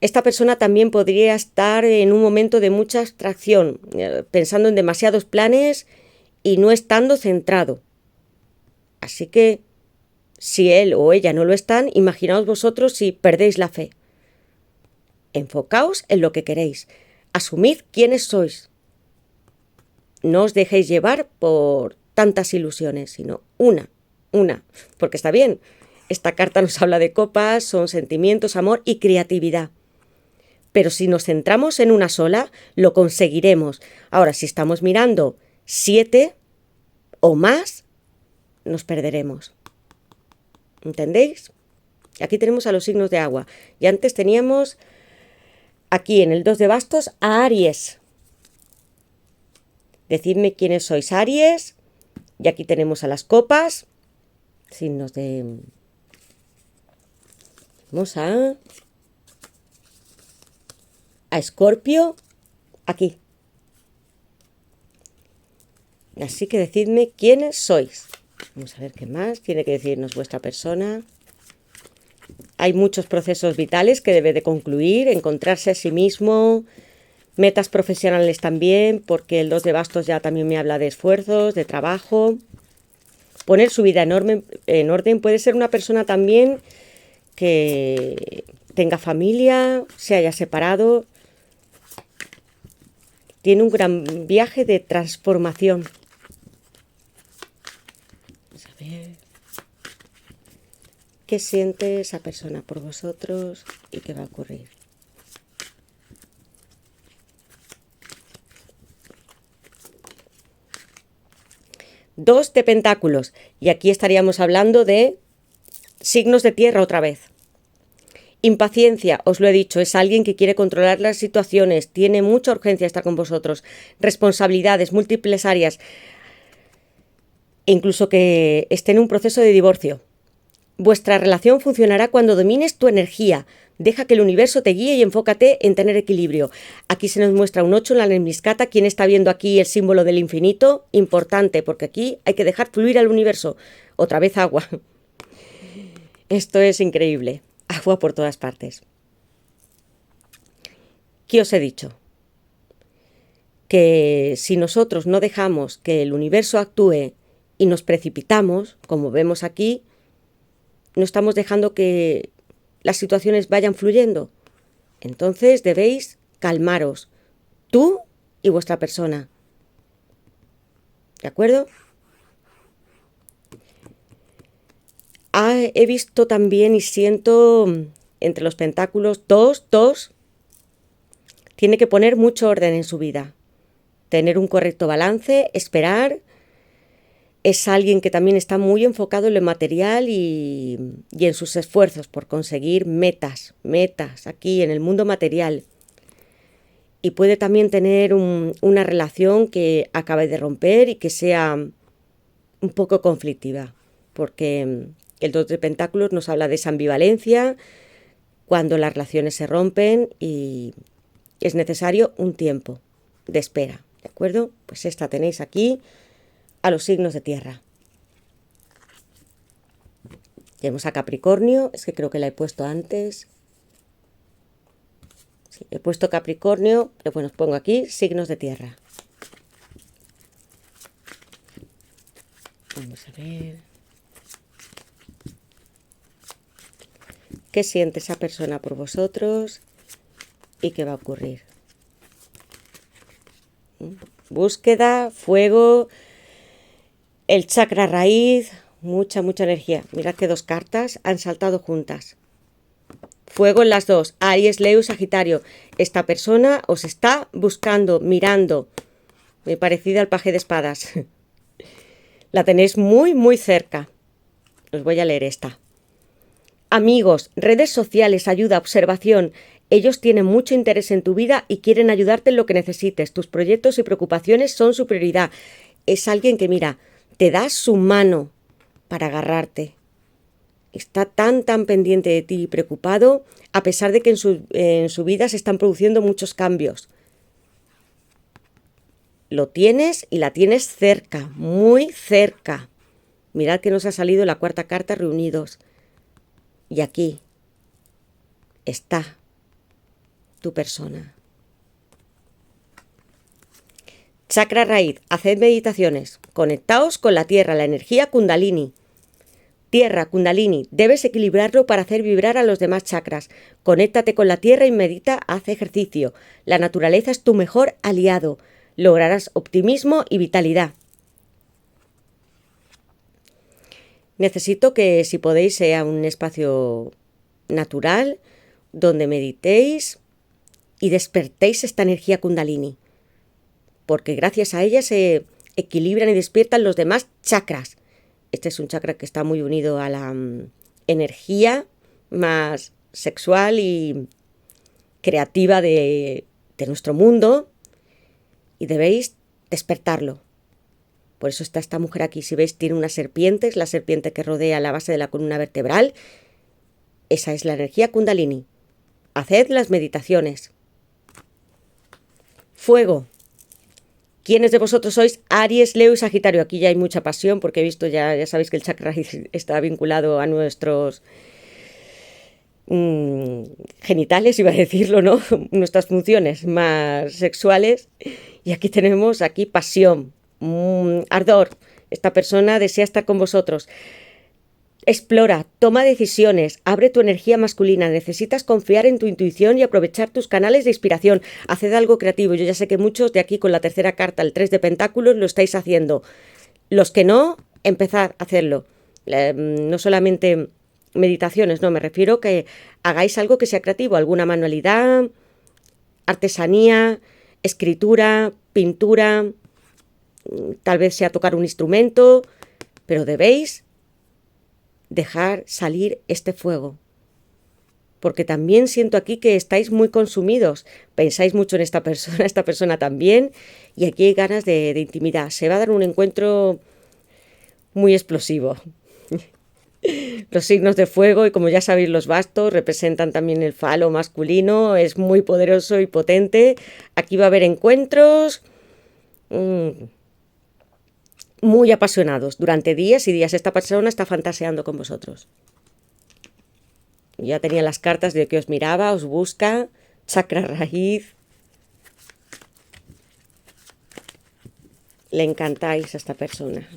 Esta persona también podría estar en un momento de mucha abstracción, pensando en demasiados planes y no estando centrado. Así que, si él o ella no lo están, imaginaos vosotros si perdéis la fe. Enfocaos en lo que queréis. Asumid quiénes sois. No os dejéis llevar por tantas ilusiones, sino una, porque está bien. Esta carta nos habla de copas, son sentimientos, amor y creatividad. Pero si nos centramos en una sola, lo conseguiremos. Ahora, si estamos mirando 7 o más, nos perderemos. ¿Entendéis? Aquí tenemos a los signos de agua. Y antes teníamos aquí en el 2 de bastos a Aries. Decidme quiénes sois Aries. Y aquí tenemos a las copas. Signos de... Vamos a Escorpio. Aquí. Así que decidme quiénes sois. Vamos a ver qué más tiene que decirnos vuestra persona. Hay muchos procesos vitales que debe de concluir, encontrarse a sí mismo, metas profesionales también, porque el 2 de bastos ya también me habla de esfuerzos, de trabajo. Poner su vida en orden. Puede ser una persona también que tenga familia, se haya separado. Tiene un gran viaje de transformación. Vamos a ver qué siente esa persona por vosotros y qué va a ocurrir. Dos de pentáculos. Y aquí estaríamos hablando de signos de tierra otra vez. Impaciencia, os lo he dicho, es alguien que quiere controlar las situaciones, tiene mucha urgencia estar con vosotros. Responsabilidades, múltiples áreas, incluso que esté en un proceso de divorcio. Vuestra relación funcionará cuando domines tu energía. Deja que el universo te guíe y enfócate en tener equilibrio. Aquí se nos muestra un 8 en la lemniscata. ¿Quién está viendo aquí el símbolo del infinito? Importante, porque aquí hay que dejar fluir al universo. Otra vez agua. Esto es increíble. Agua por todas partes. ¿Qué os he dicho? Que si nosotros no dejamos que el universo actúe y nos precipitamos, como vemos aquí, no estamos dejando que las situaciones vayan fluyendo. Entonces debéis calmaros, tú y vuestra persona. ¿De acuerdo? He visto también y siento entre los pentáculos dos. Tiene que poner mucho orden en su vida. Tener un correcto balance, esperar. Es alguien que también está muy enfocado en lo material y en sus esfuerzos por conseguir metas aquí en el mundo material. Y puede también tener una relación que acabe de romper y que sea un poco conflictiva, porque el 2 de pentáculos nos habla de esa ambivalencia, cuando las relaciones se rompen y es necesario un tiempo de espera, ¿de acuerdo? Pues esta tenéis aquí a los signos de tierra. Tenemos a Capricornio, es que creo que la he puesto antes. Sí, he puesto Capricornio, pero bueno, os pongo aquí signos de tierra. Vamos a ver. ¿Qué siente esa persona por vosotros y qué va a ocurrir? Búsqueda, fuego, el chakra raíz, mucha energía. Mirad que 2 cartas han saltado juntas. Fuego en las 2, Aries, Leo y Sagitario. Esta persona os está buscando, mirando. Muy parecida al paje de espadas. La tenéis muy cerca. Os voy a leer esta. Amigos, redes sociales, ayuda, observación. Ellos tienen mucho interés en tu vida y quieren ayudarte en lo que necesites. Tus proyectos y preocupaciones son su prioridad. Es alguien que, mira, te da su mano para agarrarte. Está tan pendiente de ti y preocupado, a pesar de que en su vida se están produciendo muchos cambios. Lo tienes y la tienes cerca, muy cerca. Mirad que nos ha salido la 4ª carta, reunidos. Y aquí está tu persona. Chakra raíz, haced meditaciones, conectaos con la tierra, la energía Kundalini. Tierra, Kundalini, debes equilibrarlo para hacer vibrar a los demás chakras. Conéctate con la tierra y medita, haz ejercicio. La naturaleza es tu mejor aliado. Lograrás optimismo y vitalidad. Necesito que, si podéis, sea un espacio natural donde meditéis y despertéis esta energía Kundalini, porque gracias a ella se equilibran y despiertan los demás chakras. Este es un chakra que está muy unido a la energía más sexual y creativa de nuestro mundo, y debéis despertarlo. Por eso está esta mujer aquí. Si veis, tiene unas serpientes, la serpiente que rodea la base de la columna vertebral. Esa es la energía Kundalini. Haced las meditaciones. Fuego. ¿Quiénes de vosotros sois Aries, Leo y Sagitario? Aquí ya hay mucha pasión, porque he visto, ya sabéis que el chakra está vinculado a nuestros genitales, iba a decirlo, ¿no? Nuestras funciones más sexuales. Y aquí tenemos pasión, ardor. Esta persona desea estar con vosotros. Explora, toma decisiones, abre tu energía masculina, necesitas confiar en tu intuición y aprovechar tus canales de inspiración. Haced algo creativo. Yo ya sé que muchos de aquí con la tercera carta, el 3 de Pentáculos, lo estáis haciendo. Los que no, empezad a hacerlo. No solamente meditaciones, no, me refiero que hagáis algo que sea creativo, alguna manualidad, artesanía, escritura, pintura, tal vez sea tocar un instrumento, pero debéis dejar salir este fuego, porque también siento aquí que estáis muy consumidos, pensáis mucho en esta persona también, y aquí hay ganas de intimidad. Se va a dar un encuentro muy explosivo. Los signos de fuego, y como ya sabéis, los bastos representan también el falo masculino, es muy poderoso y potente. Aquí va a haber encuentros muy apasionados. Durante días y días esta persona está fantaseando con vosotros. Ya tenía las cartas de que os miraba, os busca, chakra raíz. Le encantáis a esta persona.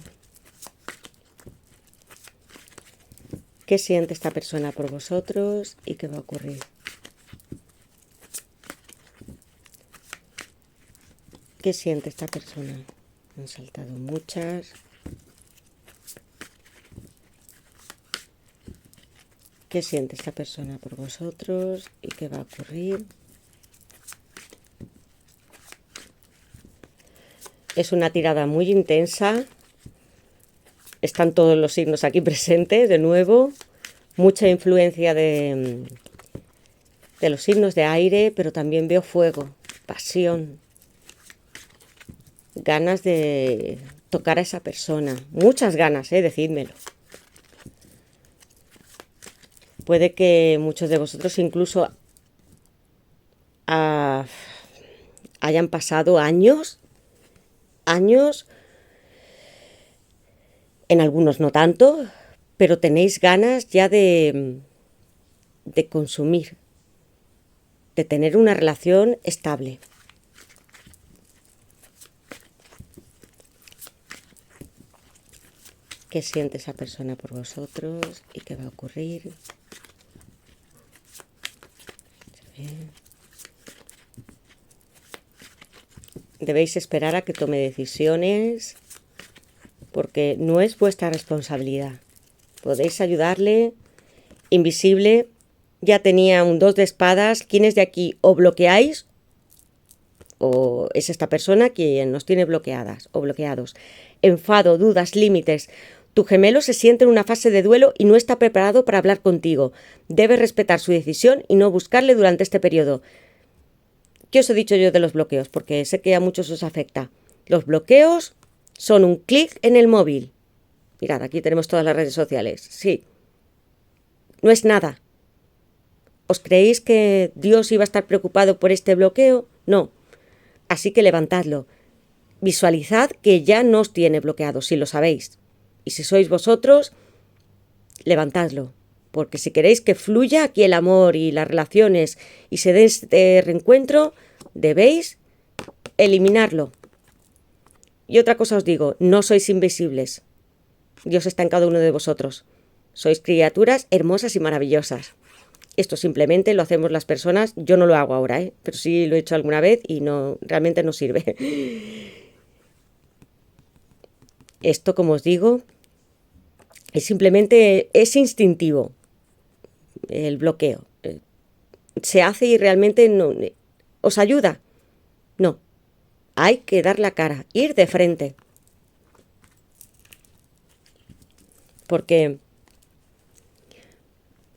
¿Qué siente esta persona por vosotros y qué va a ocurrir? ¿Qué siente esta persona? Han saltado muchas. ¿Qué siente esta persona por vosotros y qué va a ocurrir? Es una tirada muy intensa. Están todos los signos aquí presentes, de nuevo. Mucha influencia de los signos de aire, pero también veo fuego, pasión, ganas de tocar a esa persona. Muchas ganas, decídmelo. Puede que muchos de vosotros incluso hayan pasado años, en algunos no tanto, pero tenéis ganas ya de consumir, de tener una relación estable. ¿Qué siente esa persona por vosotros y qué va a ocurrir? Debéis esperar a que tome decisiones, porque no es vuestra responsabilidad. Podéis ayudarle, invisible. Ya tenía un 2 de espadas. ¿Quiénes de aquí o bloqueáis o es esta persona quien nos tiene bloqueadas o bloqueados? Enfado, dudas, límites. Tu gemelo se siente en una fase de duelo y no está preparado para hablar contigo. Debes respetar su decisión y no buscarle durante este periodo. ¿Qué os he dicho yo de los bloqueos? Porque sé que a muchos os afecta. Los bloqueos son un clic en el móvil. Mirad, aquí tenemos todas las redes sociales. Sí. No es nada. ¿Os creéis que Dios iba a estar preocupado por este bloqueo? No. Así que levantadlo. Visualizad que ya no os tiene bloqueado, si lo sabéis. Y si sois vosotros, levantadlo. Porque si queréis que fluya aquí el amor y las relaciones y se dé este reencuentro, debéis eliminarlo. Y otra cosa os digo, no sois invisibles. Dios está en cada uno de vosotros. Sois criaturas hermosas y maravillosas. Esto simplemente lo hacemos las personas, yo no lo hago ahora, pero sí lo he hecho alguna vez y no, realmente no sirve. Esto, como os digo, es instintivo el bloqueo. Se hace y realmente no os ayuda. No, hay que dar la cara, ir de frente. Porque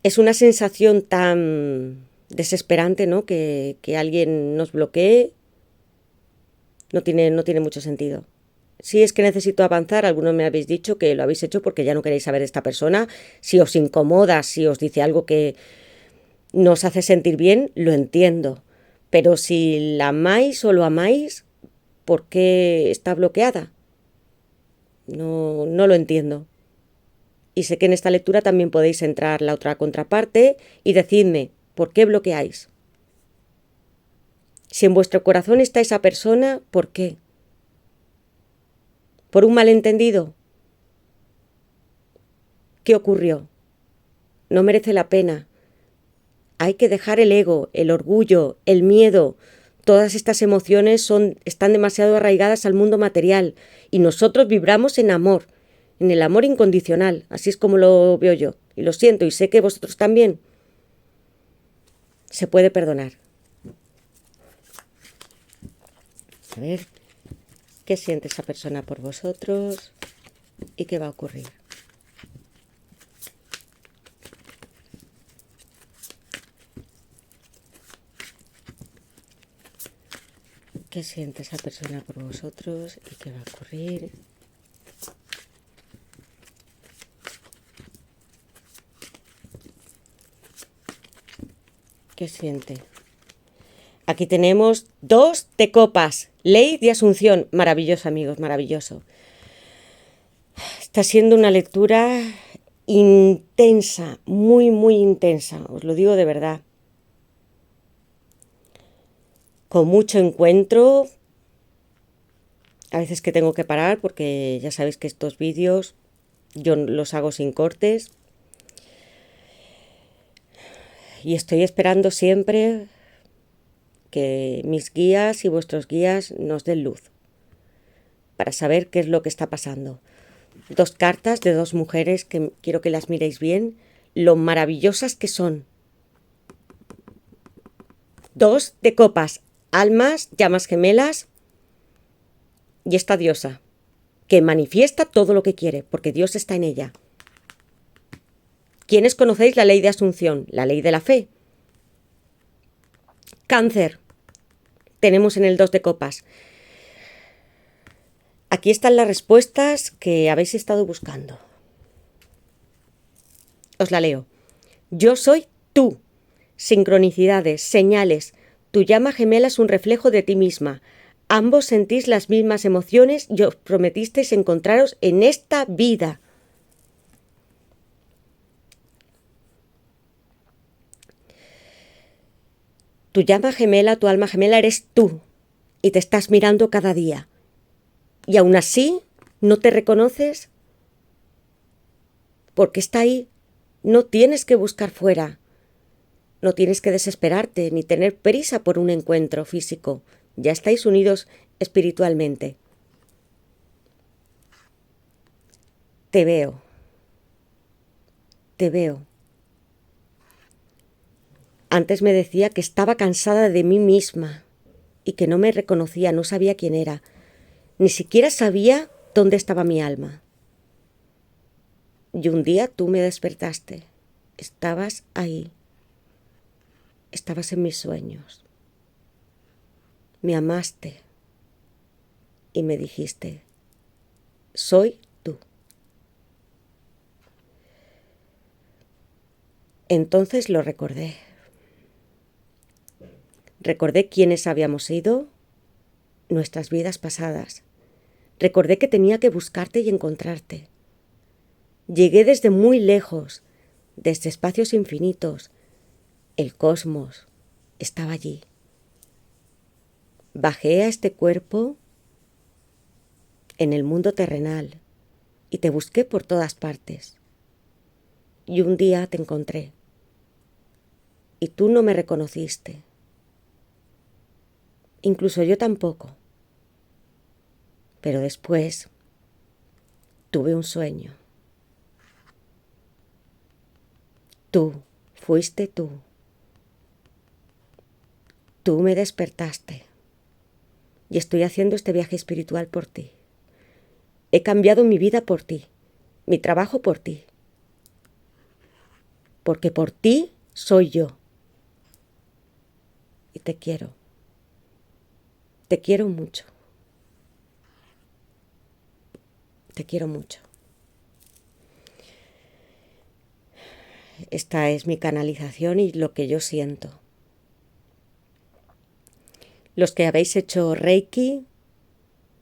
es una sensación tan desesperante, ¿no? Que alguien nos bloquee no tiene mucho sentido. Si es que necesito avanzar, algunos me habéis dicho que lo habéis hecho porque ya no queréis saber de esta persona. Si os incomoda, si os dice algo que nos hace sentir bien, lo entiendo. Pero si la amáis o lo amáis, ¿por qué está bloqueada? No lo entiendo. Y sé que en esta lectura también podéis entrar la otra contraparte y decidme, ¿por qué bloqueáis? Si en vuestro corazón está esa persona, ¿por qué? ¿Por un malentendido? ¿Qué ocurrió? No merece la pena. Hay que dejar el ego, el orgullo, el miedo. Todas estas emociones están demasiado arraigadas al mundo material y nosotros vibramos en amor, en el amor incondicional. Así es como lo veo yo. Y lo siento y sé que vosotros también. Se puede perdonar. A ver, ¿qué siente esa persona por vosotros y qué va a ocurrir? ¿Qué siente esa persona por vosotros y qué va a ocurrir? ¿Qué siente? Aquí tenemos 2 de copas. Ley de Asunción. Maravilloso, amigos, maravilloso. Está siendo una lectura intensa, muy, muy intensa. Os lo digo de verdad. Con mucho encuentro. A veces que tengo que parar porque ya sabéis que estos vídeos yo los hago sin cortes. Y estoy esperando siempre que mis guías y vuestros guías nos den luz para saber qué es lo que está pasando. 2 cartas de 2 mujeres que quiero que las miréis bien, lo maravillosas que son. 2 de copas, almas, llamas gemelas y esta diosa que manifiesta todo lo que quiere porque Dios está en ella. ¿Quiénes conocéis la ley de Asunción? La ley de la fe. Cáncer. Tenemos en el 2 de copas. Aquí están las respuestas que habéis estado buscando. Os la leo. Yo soy tú. Sincronicidades, señales. Tu llama gemela es un reflejo de ti misma. Ambos sentís las mismas emociones y os prometisteis encontraros en esta vida. Tu llama gemela, tu alma gemela eres tú y te estás mirando cada día. Y aún así no te reconoces porque está ahí. No tienes que buscar fuera. No tienes que desesperarte ni tener prisa por un encuentro físico. Ya estáis unidos espiritualmente. Te veo. Te veo. Antes me decía que estaba cansada de mí misma y que no me reconocía, no sabía quién era. Ni siquiera sabía dónde estaba mi alma. Y un día tú me despertaste. Estabas ahí. Estabas en mis sueños. Me amaste y me dijiste, soy tú. Entonces lo recordé. Recordé quiénes habíamos sido, nuestras vidas pasadas. Recordé que tenía que buscarte y encontrarte. Llegué desde muy lejos, desde espacios infinitos. El cosmos estaba allí. Bajé a este cuerpo en el mundo terrenal y te busqué por todas partes. y un día te encontré. Y tú no me reconociste. Incluso yo tampoco. Pero después tuve un sueño. Tú, fuiste tú. Tú me despertaste. Y estoy haciendo este viaje espiritual por ti. He cambiado mi vida por ti, mi trabajo por ti. Porque por ti soy yo. Y te quiero. Te quiero mucho. Te quiero mucho. Esta es mi canalización y lo que yo siento. Los que habéis hecho Reiki,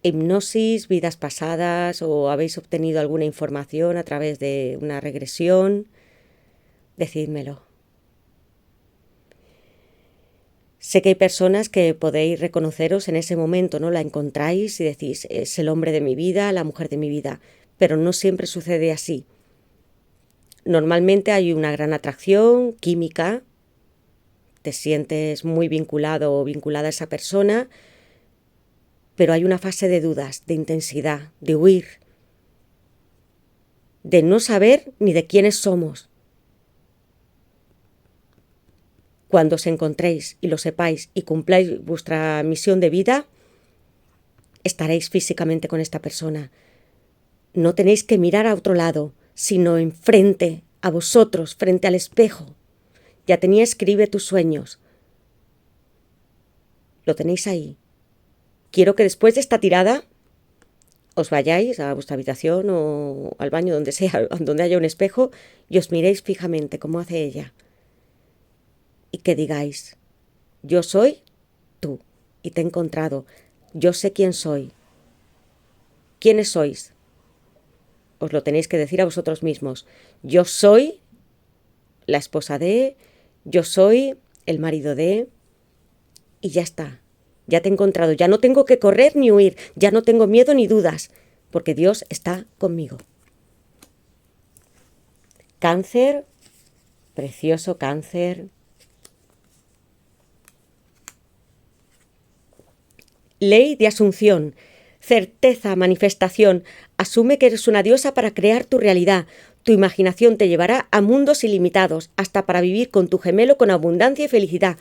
hipnosis, vidas pasadas o habéis obtenido alguna información a través de una regresión, decídmelo. Sé que hay personas que podéis reconoceros en ese momento, ¿no? La encontráis y decís, es el hombre de mi vida, la mujer de mi vida, pero no siempre sucede así. Normalmente hay una gran atracción química, te sientes muy vinculado o vinculada a esa persona, pero hay una fase de dudas, de intensidad, de huir, de no saber ni de quiénes somos. Cuando os encontréis y lo sepáis y cumpláis vuestra misión de vida, estaréis físicamente con esta persona. No tenéis que mirar a otro lado, sino enfrente, a vosotros, frente al espejo. Ya tenía escribe tus sueños. Lo tenéis ahí. Quiero que después de esta tirada os vayáis a vuestra habitación o al baño, donde sea, donde haya un espejo, y os miréis fijamente como hace ella. Y que digáis, yo soy tú y te he encontrado. Yo sé quién soy. ¿Quiénes sois? Os lo tenéis que decir a vosotros mismos. Yo soy la esposa de, yo soy el marido de, y ya está. Ya te he encontrado. Ya no tengo que correr ni huir. Ya no tengo miedo ni dudas, porque Dios está conmigo. Cáncer, precioso Cáncer. Ley de asunción, certeza, manifestación. Asume que eres una diosa para crear tu realidad. Tu imaginación te llevará a mundos ilimitados, hasta para vivir con tu gemelo con abundancia y felicidad.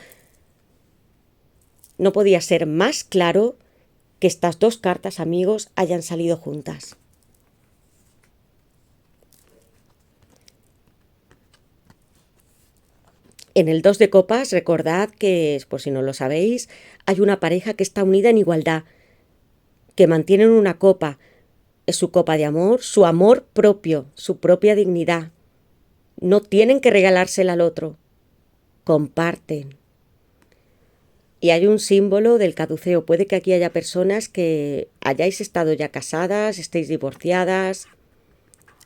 No podía ser más claro que estas dos cartas, amigos, hayan salido juntas. En el 2 de copas, recordad que, por si no lo sabéis, hay una pareja que está unida en igualdad, que mantienen una copa. Es su copa de amor, su amor propio, su propia dignidad. No tienen que regalársela al otro. Comparten. Y hay un símbolo del caduceo. Puede que aquí haya personas que hayáis estado ya casadas, estéis divorciadas.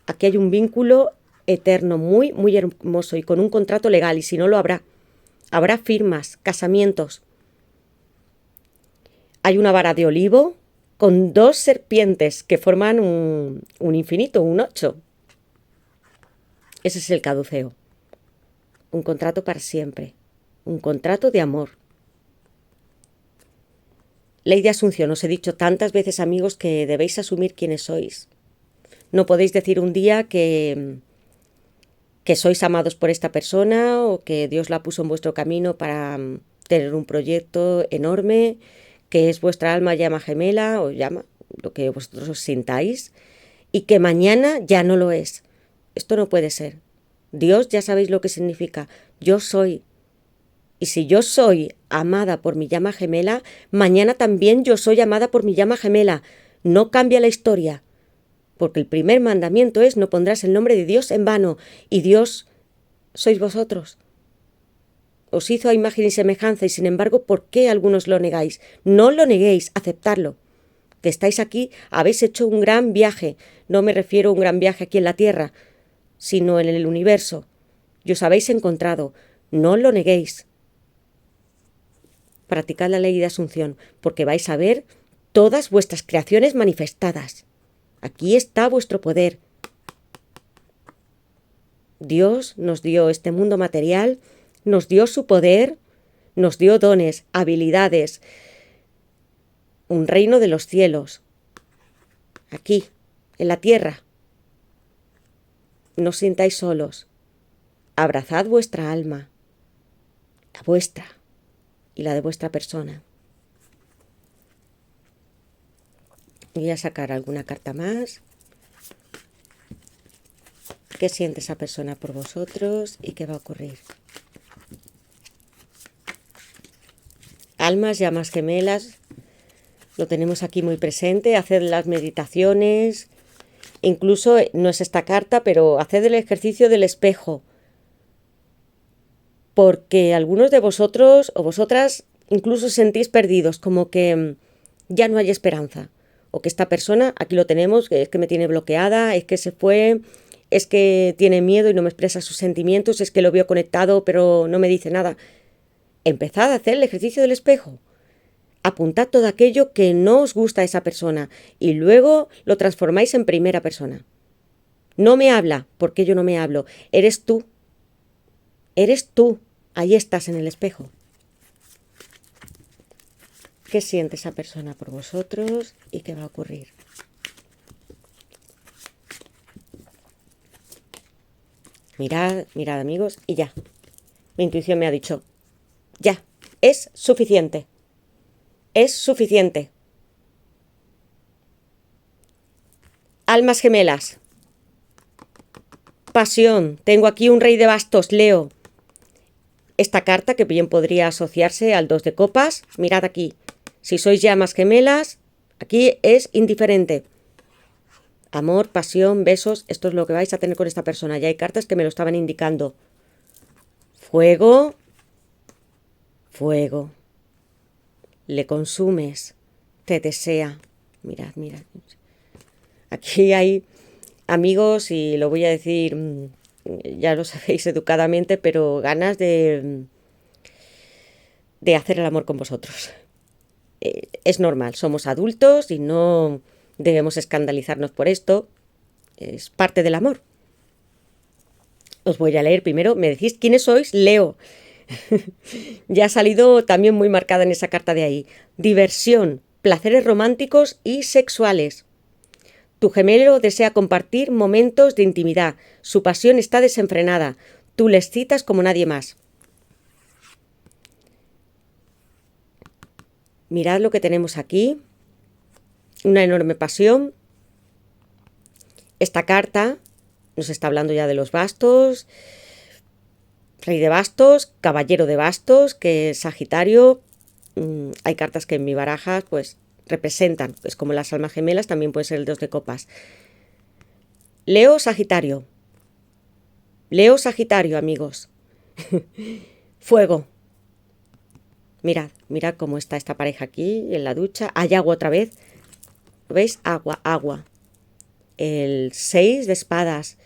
Aquí hay un vínculo eterno, muy, muy hermoso y con un contrato legal, y si no lo habrá. Habrá firmas, casamientos. Hay una vara de olivo con dos serpientes que forman un infinito, un 8. Ese es el caduceo. Un contrato para siempre. Un contrato de amor. Ley de asunción. Os he dicho tantas veces, amigos, que debéis asumir quiénes sois. No podéis decir un día que sois amados por esta persona o que Dios la puso en vuestro camino para tener un proyecto enorme, que es vuestra alma llama gemela o llama, lo que vosotros os sintáis, y que mañana ya no lo es. Esto no puede ser. Dios ya sabéis lo que significa. Yo soy. Y si yo soy amada por mi llama gemela, mañana también yo soy amada por mi llama gemela. No cambia la historia. Porque el primer mandamiento es no pondrás el nombre de Dios en vano. Y Dios sois vosotros. Os hizo a imagen y semejanza y sin embargo, ¿por qué algunos lo negáis? No lo neguéis, aceptadlo. Que estáis aquí, habéis hecho un gran viaje. No me refiero a un gran viaje aquí en la tierra, sino en el universo. Y os habéis encontrado. No lo neguéis. Practicad la ley de asunción, porque vais a ver todas vuestras creaciones manifestadas. Aquí está vuestro poder. Dios nos dio este mundo material, nos dio su poder, nos dio dones, habilidades, un reino de los cielos, aquí, en la tierra. No os sintáis solos. Abrazad vuestra alma, la vuestra y la de vuestra persona. Voy a sacar alguna carta más. ¿Qué siente esa persona por vosotros y qué va a ocurrir? Almas, llamas gemelas, lo tenemos aquí muy presente. Haced las meditaciones, incluso no es esta carta, pero haced el ejercicio del espejo. Porque algunos de vosotros o vosotras incluso sentís perdidos, como que ya no hay esperanza. O que esta persona, aquí lo tenemos, que es que me tiene bloqueada, es que se fue, es que tiene miedo y no me expresa sus sentimientos, es que lo veo conectado pero no me dice nada. Empezad a hacer el ejercicio del espejo. Apuntad todo aquello que no os gusta a esa persona y luego lo transformáis en primera persona. No me habla, porque yo no me hablo. Eres tú. Eres tú. Ahí estás en el espejo. ¿Qué siente esa persona por vosotros y qué va a ocurrir? Mirad, mirad amigos, y ya. Mi intuición me ha dicho, ya, es suficiente. Es suficiente. Almas gemelas. Pasión. Tengo aquí un rey de bastos, Leo. Esta carta que bien podría asociarse al 2 de copas. Mirad aquí. Si sois llamas gemelas, aquí es indiferente. Amor, pasión, besos, esto es lo que vais a tener con esta persona. Ya hay cartas que me lo estaban indicando. Fuego. Fuego. Le consumes. Te desea. Mirad, mirad. Aquí hay amigos, y lo voy a decir, ya lo sabéis educadamente, pero ganas de hacer el amor con vosotros. Es normal, somos adultos y no debemos escandalizarnos por esto. Es parte del amor. Os voy a leer primero. Me decís quiénes sois. Leo. Ya ha salido también muy marcada en esa carta de ahí. Diversión, placeres románticos y sexuales. Tu gemelo desea compartir momentos de intimidad. Su pasión está desenfrenada. Tú le excitas como nadie más. Mirad lo que tenemos aquí. Una enorme pasión. Esta carta nos está hablando ya de los bastos. Rey de bastos, caballero de bastos, que es Sagitario. Hay cartas que en mi baraja pues representan, es como las almas gemelas, también puede ser el 2 de copas. Leo, Sagitario. Leo, Sagitario, amigos. Fuego. Mirad, mirad cómo está esta pareja aquí en la ducha. Hay agua otra vez. ¿Veis? Agua, agua. El 6 de espadas.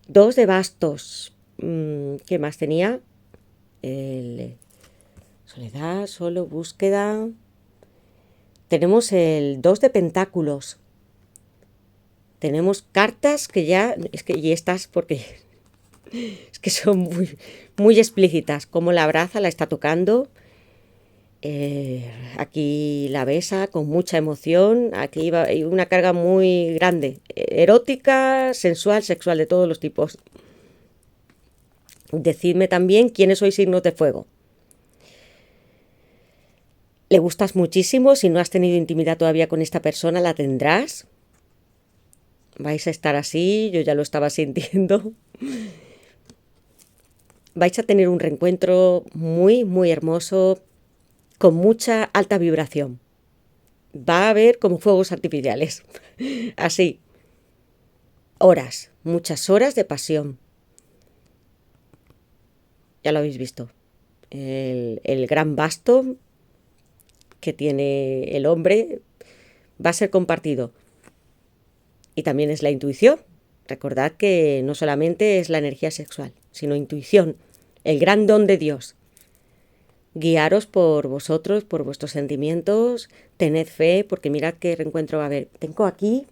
2 de bastos. ¿Qué más tenía? Soledad, solo, búsqueda. Tenemos el 2 de pentáculos. Tenemos cartas que ya... y estas porque... es que son muy, muy explícitas. Cómo la abraza, la está tocando. Aquí la besa con mucha emoción. Aquí va una carga muy grande. Erótica, sensual, sexual, de todos los tipos. Decidme también quiénes sois signos de fuego. Le gustas muchísimo. Si no has tenido intimidad todavía con esta persona, la tendrás. Vais a estar así, yo ya lo estaba sintiendo. Vais a tener un reencuentro muy, muy hermoso, con mucha alta vibración. Va a haber como fuegos artificiales. Así. Horas, muchas horas de pasión. Ya lo habéis visto. El gran basto que tiene el hombre va a ser compartido. Y también es la intuición. Recordad que no solamente es la energía sexual, sino intuición, el gran don de Dios. Guiaros por vosotros, por vuestros sentimientos, tened fe, porque mirad qué reencuentro va a haber. Tengo aquí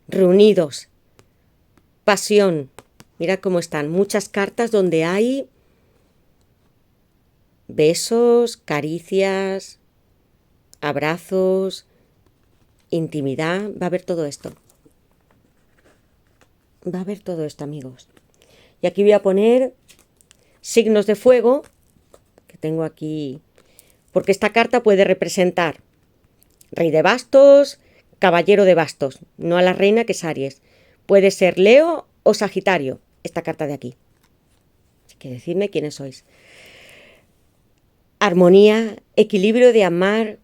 reunidos. pasión. Mirad cómo están. Muchas cartas donde hay besos, caricias, abrazos, intimidad. Va a haber todo esto. Va a haber todo esto, amigos. Y aquí voy a poner signos de fuego, que tengo aquí, porque esta carta puede representar Rey de Bastos, Caballero de Bastos, no a la reina que es Aries. Puede ser Leo o Sagitario, esta carta de aquí. Así que decidme quiénes sois. Armonía, equilibrio de amar.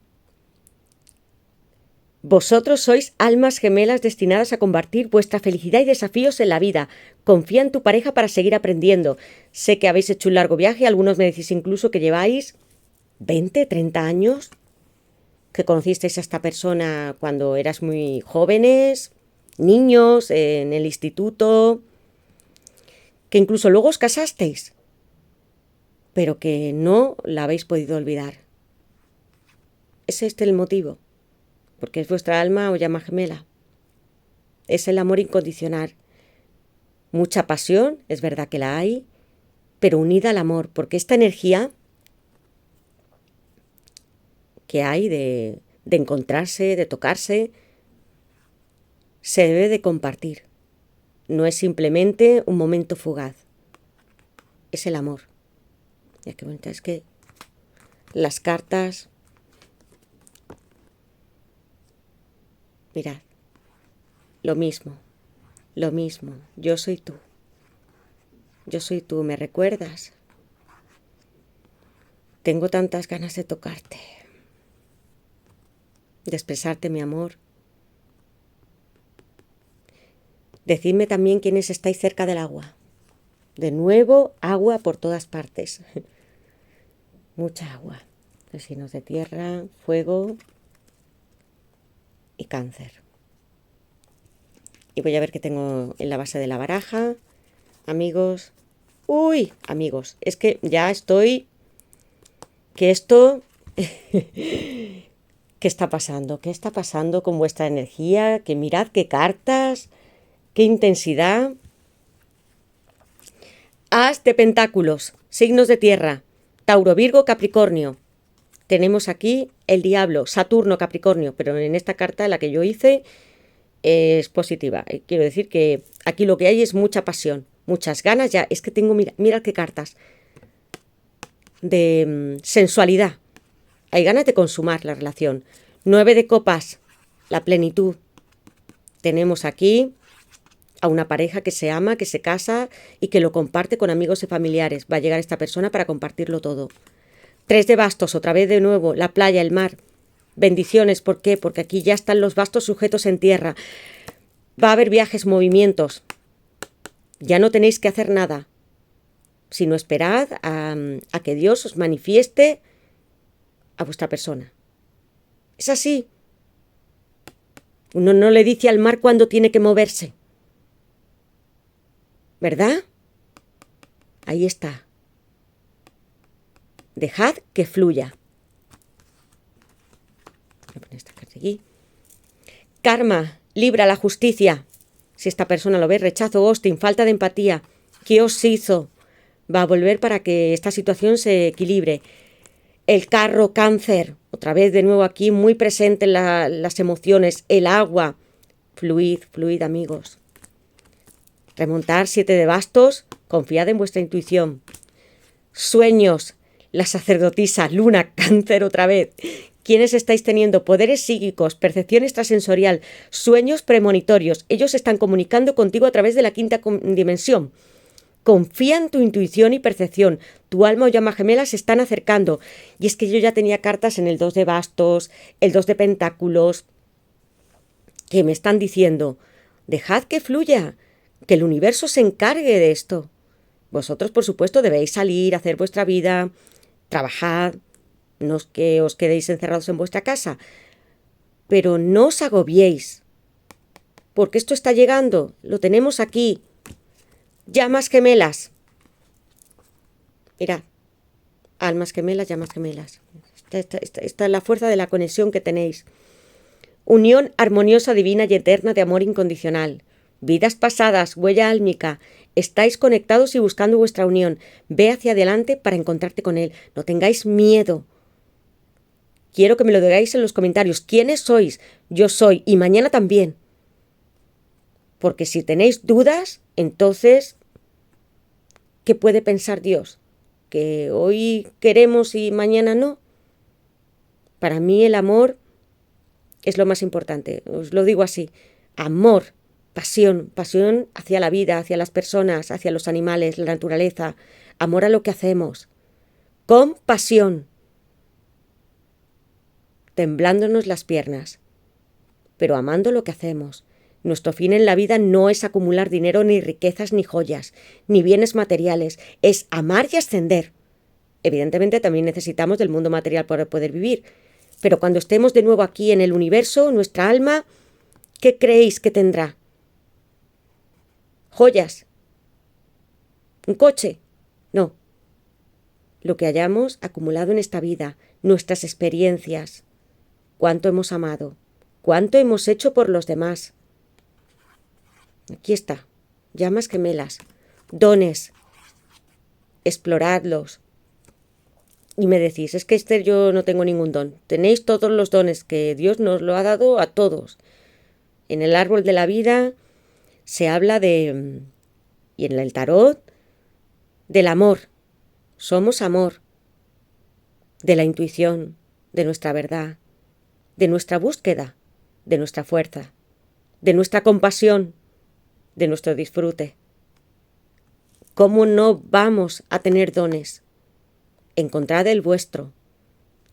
Vosotros sois almas gemelas destinadas a compartir vuestra felicidad y desafíos en la vida. Confía en tu pareja para seguir aprendiendo. Sé que habéis hecho un largo viaje, algunos me decís incluso que lleváis 20, 30 años, que conocisteis a esta persona cuando eras muy jóvenes, niños, en el instituto, que incluso luego os casasteis, pero que no la habéis podido olvidar. ¿Es este el motivo? Porque es vuestra alma o llama gemela. Es el amor incondicional. Mucha pasión, es verdad que la hay, pero unida al amor, porque esta energía que hay de encontrarse, de tocarse, se debe de compartir. No es simplemente un momento fugaz. Es el amor. Ya que bonita, es que las cartas... Mirad, lo mismo, yo soy tú, ¿me recuerdas? Tengo tantas ganas de tocarte, de expresarte mi amor. Decidme también quiénes estáis cerca del agua. De nuevo, agua por todas partes. Mucha agua. Los signos de tierra, fuego y cáncer. Y voy a ver qué tengo en la base de la baraja. Amigos. Uy, amigos, es que ya estoy... Que esto... ¿Qué está pasando? ¿Qué está pasando con vuestra energía? Que mirad qué cartas, qué intensidad. As de pentáculos, signos de tierra, Tauro, Virgo, Capricornio. Tenemos aquí el diablo, Saturno, Capricornio, pero en esta carta, la que yo hice, es positiva. Quiero decir que aquí lo que hay es mucha pasión, muchas ganas. Ya, es que tengo, mira qué cartas de sensualidad. Hay ganas de consumar la relación. 9 de copas, la plenitud. Tenemos aquí a una pareja que se ama, que se casa y que lo comparte con amigos y familiares. Va a llegar esta persona para compartirlo todo. 3 de bastos, otra vez de nuevo, la playa, el mar. Bendiciones, ¿por qué? Porque aquí ya están los bastos sujetos en tierra. Va a haber viajes, movimientos. Ya no tenéis que hacer nada, sino esperad a que Dios os manifieste a vuestra persona. Es así. Uno no le dice al mar cuándo tiene que moverse. ¿Verdad? Ahí está. Dejad que fluya. Voy a poner esta carta aquí. Karma, Libra, la justicia. Si esta persona lo ve, rechazo, ghosting, falta de empatía. ¿Qué os hizo? Va a volver para que esta situación se equilibre. El carro, Cáncer. Otra vez de nuevo aquí, muy presente en las emociones. El agua. Fluid, amigos. Remontar, 7 de bastos. Confiad en vuestra intuición. Sueños. La sacerdotisa, Luna, Cáncer otra vez. ¿Quiénes estáis teniendo poderes psíquicos, percepción extrasensorial, sueños premonitorios? Ellos están comunicando contigo a través de la quinta dimensión. Confía en tu intuición y percepción. Tu alma o llama gemela se están acercando. Y es que yo ya tenía cartas en el 2 de bastos, el 2 de pentáculos, que me están diciendo, dejad que fluya, que el universo se encargue de esto. Vosotros, por supuesto, debéis salir, hacer vuestra vida, trabajad, no es que os quedéis encerrados en vuestra casa, pero no os agobiéis, porque esto está llegando, lo tenemos aquí. Llamas gemelas. Mirad, almas gemelas, llamas gemelas. Esta es la fuerza de la conexión que tenéis. Unión armoniosa, divina y eterna de amor incondicional. vidas pasadas, huella álmica. Estáis conectados y buscando vuestra unión. Ve hacia adelante para encontrarte con Él. No tengáis miedo. Quiero que me lo digáis en los comentarios. ¿Quiénes sois? Yo soy. Y mañana también. Porque si tenéis dudas, entonces, ¿qué puede pensar Dios? ¿Que hoy queremos y mañana no? Para mí el amor es lo más importante. Os lo digo así. Amor. Pasión hacia la vida, hacia las personas, hacia los animales, la naturaleza, amor a lo que hacemos, compasión, temblándonos las piernas, pero amando lo que hacemos. Nuestro fin en la vida no es acumular dinero, ni riquezas, ni joyas, ni bienes materiales, es amar y ascender. Evidentemente también necesitamos del mundo material para poder vivir, pero cuando estemos de nuevo aquí en el universo, nuestra alma, ¿qué creéis que tendrá? ¿Joyas? ¿Un coche? No. Lo que hayamos acumulado en esta vida, nuestras experiencias, cuánto hemos amado, cuánto hemos hecho por los demás. Aquí está, llamas gemelas, dones, exploradlos. Y me decís, es que Esther, yo no tengo ningún don. Tenéis todos los dones que Dios nos lo ha dado a todos. En el árbol de la vida se habla de, y en el tarot, del amor. Somos amor, de la intuición, de nuestra verdad, de nuestra búsqueda, de nuestra fuerza, de nuestra compasión, de nuestro disfrute. ¿Cómo no vamos a tener dones? Encontrad el vuestro.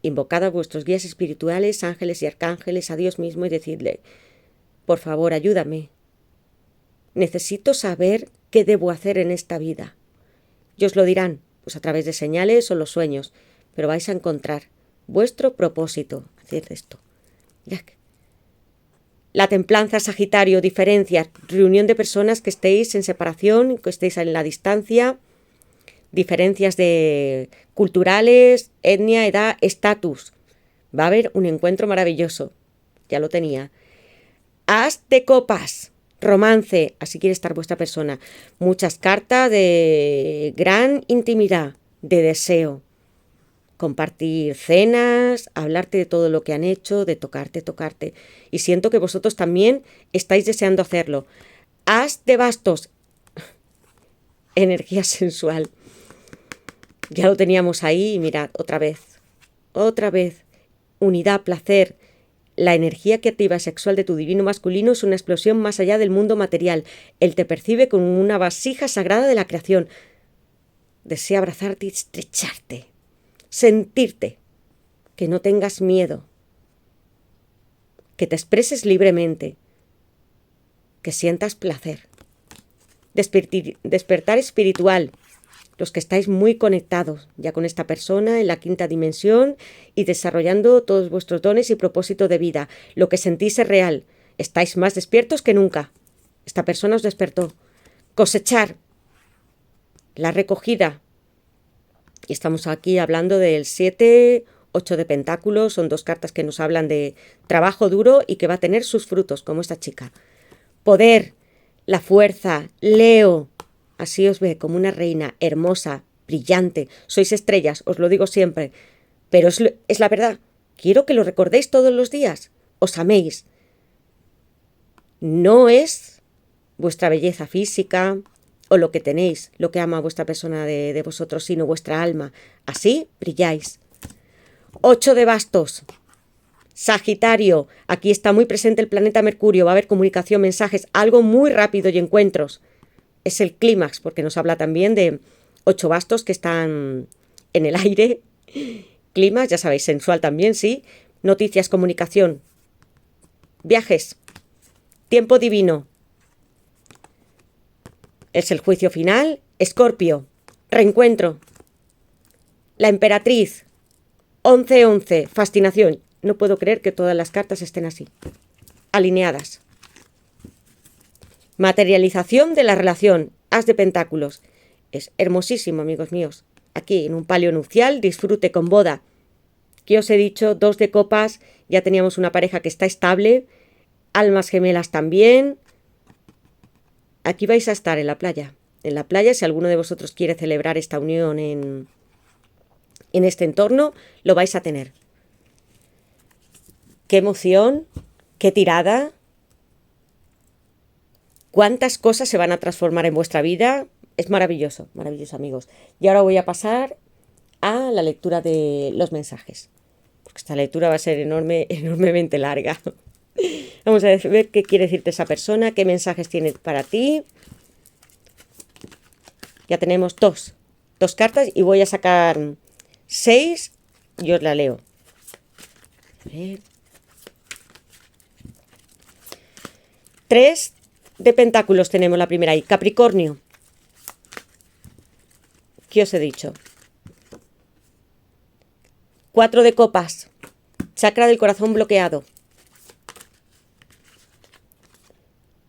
Invocad a vuestros guías espirituales, ángeles y arcángeles, a Dios mismo y decidle, por favor, ayúdame. Necesito saber qué debo hacer en esta vida. Y os lo dirán, pues a través de señales o los sueños, pero vais a encontrar vuestro propósito. Haced esto. Mirad. La templanza, Sagitario, diferencias, reunión de personas que estéis en separación, que estéis en la distancia, diferencias de culturales, etnia, edad, estatus. Va a haber un encuentro maravilloso. Ya lo tenía. As de copas. Romance, así quiere estar vuestra persona. Muchas cartas de gran intimidad, de deseo. Compartir cenas, hablarte de todo lo que han hecho, de tocarte. Y siento que vosotros también estáis deseando hacerlo. As de bastos, energía sensual. Ya lo teníamos ahí y mirad, otra vez. Unidad, placer. La energía creativa sexual de tu divino masculino es una explosión más allá del mundo material. Él te percibe como una vasija sagrada de la creación. Desea abrazarte y estrecharte. Sentirte. Que no tengas miedo. Que te expreses libremente. Que sientas placer. Despertar espiritual. Los que estáis muy conectados ya con esta persona en la quinta dimensión y desarrollando todos vuestros dones y propósito de vida. Lo que sentís es real. Estáis más despiertos que nunca. Esta persona os despertó. Cosechar. La recogida. Y estamos aquí hablando del 7, 8 de pentáculos. Son dos cartas que nos hablan de trabajo duro y que va a tener sus frutos, como esta chica. Poder. La fuerza. Leo. Así os ve como una reina hermosa, brillante. Sois estrellas, os lo digo siempre. Pero es la verdad. Quiero que lo recordéis todos los días. Os améis. No es vuestra belleza física o lo que tenéis, lo que ama vuestra persona de vosotros, sino vuestra alma. Así brilláis. 8 de bastos. Sagitario. Aquí está muy presente el planeta Mercurio. Va a haber comunicación, mensajes, algo muy rápido y encuentros. Es el clímax, porque nos habla también de 8 bastos que están en el aire. Clímax, ya sabéis, sensual también, sí. Noticias, comunicación. Viajes. Tiempo divino. Es el juicio final. Escorpio. Reencuentro. La emperatriz. 11-11. Fascinación. No puedo creer que todas las cartas estén así. Alineadas. Materialización de la relación. As de pentáculos. Es hermosísimo, amigos míos. Aquí, en un palio nupcial, disfrute con boda. ¿Qué os he dicho? 2 de copas. Ya teníamos una pareja que está estable. Almas gemelas también. Aquí vais a estar en la playa. En la playa, si alguno de vosotros quiere celebrar esta unión en este entorno, lo vais a tener. Qué emoción, qué tirada, cuántas cosas se van a transformar en vuestra vida. Es maravilloso, maravilloso, amigos. Y ahora voy a pasar a la lectura de los mensajes, porque esta lectura va a ser enormemente larga. Vamos a ver qué quiere decirte esa persona, qué mensajes tiene para ti. Ya tenemos dos cartas y voy a sacar 6 y os la leo. A ver. 3 de pentáculos tenemos la primera ahí. Capricornio. ¿Qué os he dicho? 4 de copas. Chakra del corazón bloqueado.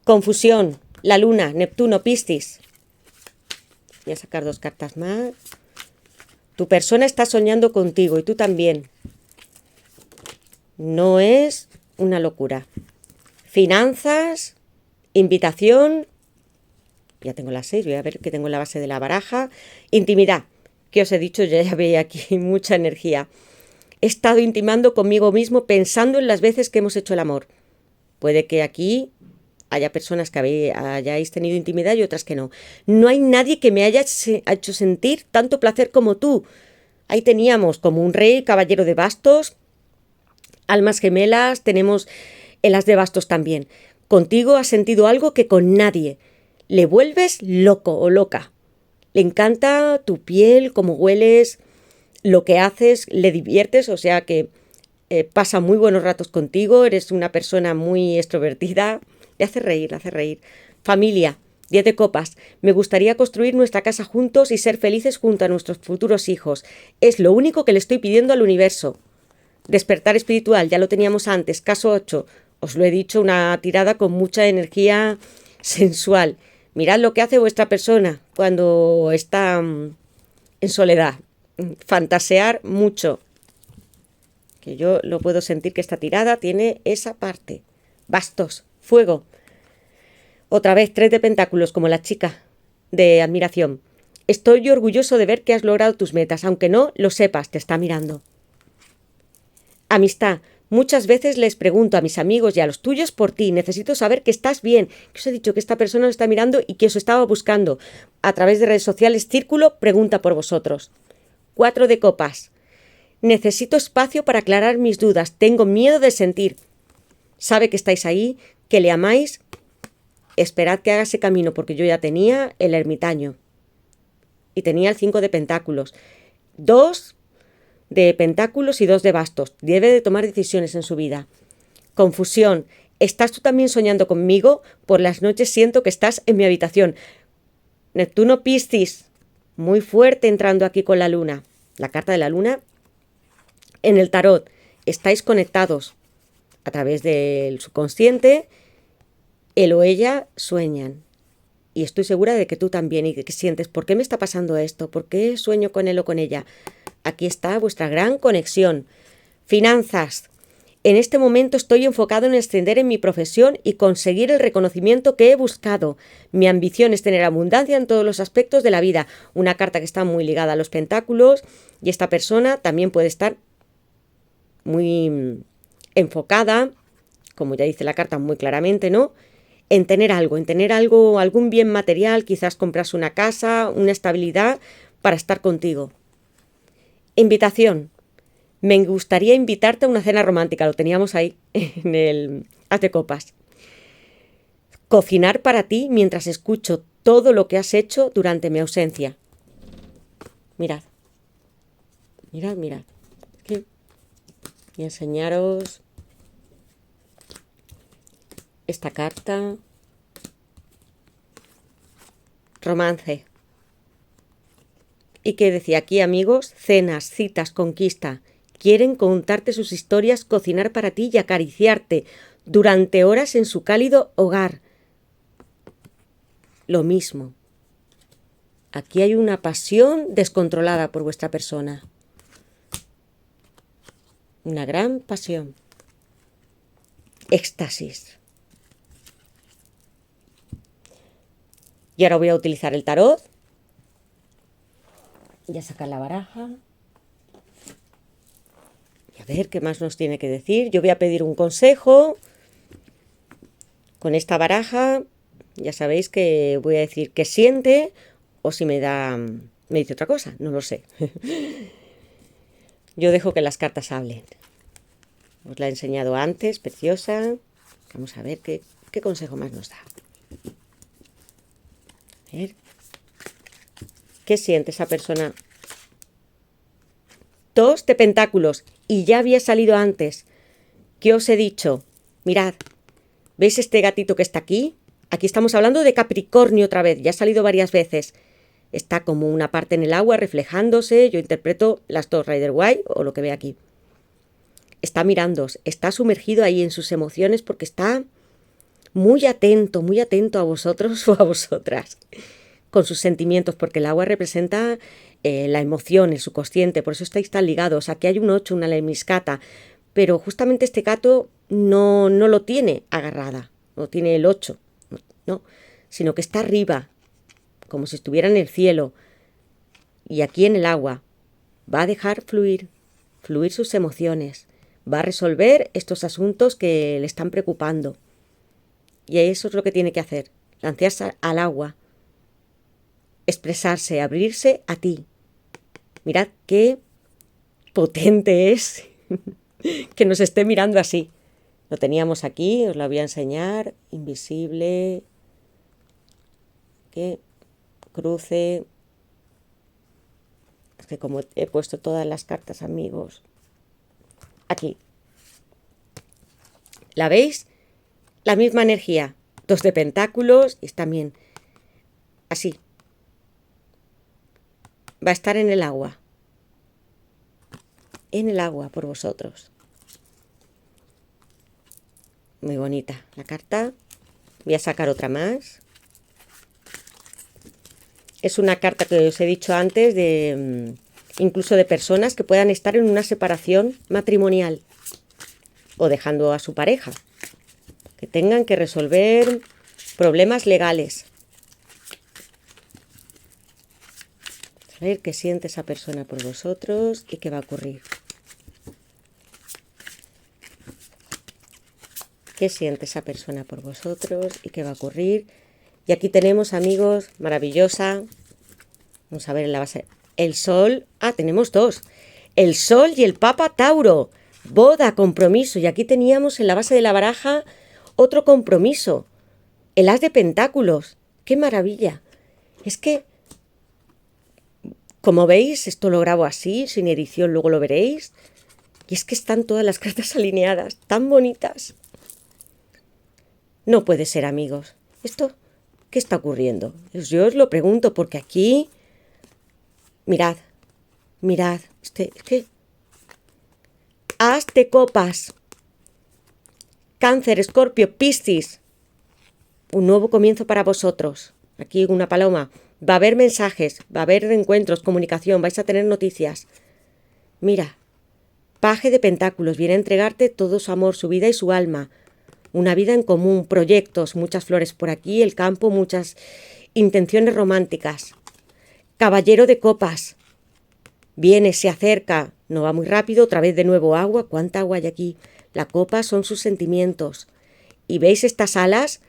Confusión. La luna. Neptuno. Piscis. Voy a sacar 2 cartas más. Tu persona está soñando contigo y tú también. No es una locura. Finanzas. Invitación. Ya tengo las 6, voy a ver qué tengo en la base de la baraja. Intimidad. ¿Qué os he dicho? Ya veía aquí mucha energía. He estado intimando conmigo mismo pensando en las veces que hemos hecho el amor. Puede que aquí haya personas que hayáis tenido intimidad y otras que no. No hay nadie que me haya hecho sentir tanto placer como tú. Ahí teníamos como un rey, caballero de bastos, almas gemelas, tenemos el as de bastos también. Contigo has sentido algo que con nadie. Le vuelves loco o loca. Le encanta tu piel, cómo hueles, lo que haces, le diviertes, o sea que pasa muy buenos ratos contigo, eres una persona muy extrovertida, le hace reír, le hace reír. Familia, 10 de copas. Me gustaría construir nuestra casa juntos y ser felices junto a nuestros futuros hijos. Es lo único que le estoy pidiendo al universo. Despertar espiritual, ya lo teníamos antes. Caso 8. Os lo he dicho, una tirada con mucha energía sensual. Mirad lo que hace vuestra persona cuando está en soledad. Fantasear mucho. Que yo lo puedo sentir que esta tirada tiene esa parte. Bastos, fuego. Otra vez 3 de pentáculos como la chica de admiración. Estoy orgulloso de ver que has logrado tus metas, aunque no lo sepas, te está mirando. Amistad. Muchas veces les pregunto a mis amigos y a los tuyos por ti. Necesito saber que estás bien. Que os he dicho que esta persona os está mirando y que os estaba buscando. A través de redes sociales, Círculo pregunta por vosotros. 4 de copas. Necesito espacio para aclarar mis dudas. Tengo miedo de sentir. Sabe que estáis ahí, que le amáis. Esperad que haga ese camino, porque yo ya tenía el ermitaño. Y tenía el 5 de pentáculos. 2 de pentáculos y 2 de bastos. Debe de tomar decisiones en su vida. Confusión. ¿Estás tú también soñando conmigo? Por las noches siento que estás en mi habitación. Neptuno Piscis. Muy fuerte entrando aquí con la luna. La carta de la luna. En el tarot. Estáis conectados a través del subconsciente. Él o ella sueñan. Y estoy segura de que tú también. Y que sientes, ¿por qué me está pasando esto? ¿Por qué sueño con él o con ella? Aquí está vuestra gran conexión. Finanzas. En este momento estoy enfocado en ascender en mi profesión y conseguir el reconocimiento que he buscado. Mi ambición es tener abundancia en todos los aspectos de la vida. Una carta que está muy ligada a los pentáculos y esta persona también puede estar muy enfocada, como ya dice la carta muy claramente, ¿no? En tener algo, algún bien material, quizás comprarse una casa, una estabilidad para estar contigo. Invitación. Me gustaría invitarte a una cena romántica. Lo teníamos ahí en el as de copas. Cocinar para ti mientras escucho todo lo que has hecho durante mi ausencia. Mirad. Mirad, mirad. Aquí. Voy a enseñaros esta carta. Romance. Y que decía aquí, amigos, cenas, citas, conquista. Quieren contarte sus historias, cocinar para ti y acariciarte durante horas en su cálido hogar. Lo mismo. Aquí hay una pasión descontrolada por vuestra persona. Una gran pasión. Éxtasis. Y ahora voy a utilizar el tarot. Voy a sacar la baraja. Y a ver qué más nos tiene que decir. Yo voy a pedir un consejo. Con esta baraja, ya sabéis que voy a decir qué siente o si me dice otra cosa, no lo sé. Yo dejo que las cartas hablen. Os la he enseñado antes, preciosa. Vamos a ver qué consejo más nos da. A ver. ¿Qué siente esa persona? 2 de pentáculos. Y ya había salido antes. ¿Qué os he dicho? Mirad. ¿Veis este gatito que está aquí? Aquí estamos hablando de Capricornio otra vez. Ya ha salido varias veces. Está como una parte en el agua reflejándose. Yo interpreto las 2 Rider-Waite o lo que ve aquí. Está mirándoos. Está sumergido ahí en sus emociones porque está muy atento a vosotros o a vosotras. Con sus sentimientos, porque el agua representa la emoción, el subconsciente. Por eso estáis tan ligados. Aquí hay un 8, una lemniscata. Pero justamente este gato no lo tiene agarrada, no tiene el 8, no, sino que está arriba, como si estuviera en el cielo, y aquí en el agua. Va a dejar fluir sus emociones, va a resolver estos asuntos que le están preocupando. Y eso es lo que tiene que hacer, lanzarse al agua, expresarse, abrirse a ti. Mirad qué potente es que nos esté mirando así. Lo teníamos aquí, os lo voy a enseñar. Invisible. Que cruce. Es que como he puesto todas las cartas, amigos. Aquí. ¿La veis? La misma energía. 2 de pentáculos y también así. Va a estar en el agua. En el agua por vosotros. Muy bonita la carta. Voy a sacar otra más. Es una carta que os he dicho antes de incluso de personas que puedan estar en una separación matrimonial o dejando a su pareja, que tengan que resolver problemas legales. A ver qué siente esa persona por vosotros y qué va a ocurrir. ¿Qué siente esa persona por vosotros y qué va a ocurrir? Y aquí tenemos, amigos, maravillosa. Vamos a ver en la base. El sol. Ah, tenemos 2. El sol y el Papa Tauro. Boda, compromiso. Y aquí teníamos en la base de la baraja otro compromiso. El as de pentáculos. ¡Qué maravilla! Es que, como veis, esto lo grabo así, sin edición, luego lo veréis. Y es que están todas las cartas alineadas, tan bonitas. No puede ser, amigos. ¿Esto qué está ocurriendo? Yo os lo pregunto porque aquí... Mirad. Es que... As de copas. Cáncer, Escorpio, Piscis. Un nuevo comienzo para vosotros. Aquí una paloma. Va a haber mensajes, va a haber reencuentros, comunicación, vais a tener noticias. Mira. Paje de pentáculos. Viene a entregarte todo su amor, su vida y su alma. Una vida en común, proyectos, muchas flores por aquí, el campo, muchas intenciones románticas. Caballero de copas. Viene, se acerca, no va muy rápido, otra vez de nuevo agua. ¿Cuánta agua hay aquí? La copa son sus sentimientos. ¿Y veis estas alas?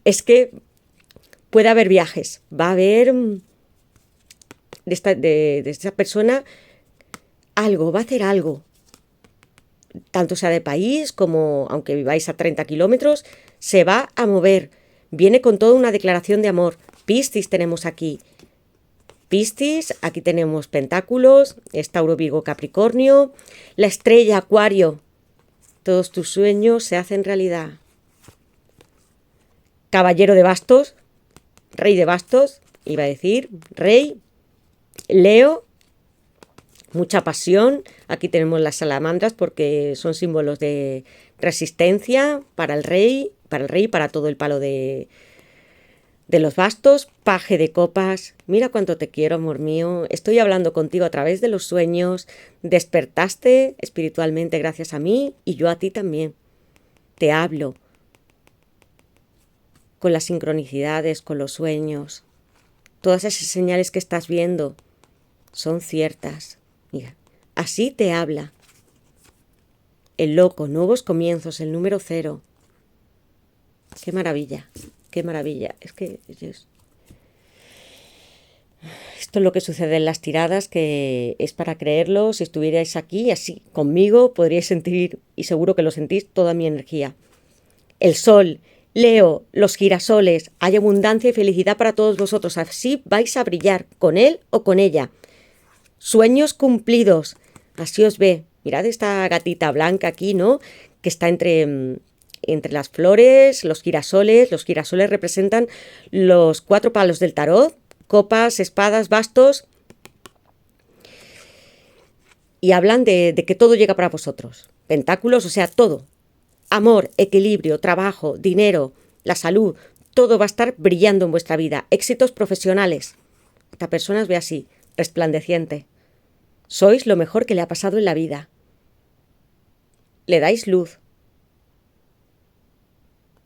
Es que puede haber viajes. Va a haber de esta persona algo, va a hacer algo. Tanto sea de país como, aunque viváis a 30 kilómetros, se va a mover. Viene con toda una declaración de amor. Piscis tenemos aquí. Piscis, aquí tenemos pentáculos, es Tauro, Virgo, Capricornio. La estrella, Acuario. Todos tus sueños se hacen realidad. Caballero de bastos, rey de bastos, iba a decir, rey. Leo. Mucha pasión. Aquí tenemos las salamandras porque son símbolos de resistencia para el rey, para todo el palo de los bastos. Paje de copas. Mira cuánto te quiero, amor mío. Estoy hablando contigo a través de los sueños. Despertaste espiritualmente gracias a mí y yo a ti también. Te hablo con las sincronicidades, con los sueños. Todas esas señales que estás viendo son ciertas. Mira, así te habla. El loco, nuevos comienzos, el número 0. Qué maravilla, qué maravilla. Es que esto es lo que sucede en las tiradas, que es para creerlo. Si estuvierais aquí, así, conmigo, podríais sentir, y seguro que lo sentís, toda mi energía. El sol, Leo, los girasoles, hay abundancia y felicidad para todos vosotros. Así vais a brillar, con él o con ella. Sueños cumplidos, así os ve. Mirad esta gatita blanca aquí, ¿no? Que está entre las flores, los girasoles. Los girasoles representan los 4 palos del tarot: copas, espadas, bastos. Y hablan de que todo llega para vosotros. Pentáculos, o sea, todo. Amor, equilibrio, trabajo, dinero, la salud, todo va a estar brillando en vuestra vida. Éxitos profesionales. Esta persona os ve así, resplandeciente. Sois lo mejor que le ha pasado en la vida. Le dais luz.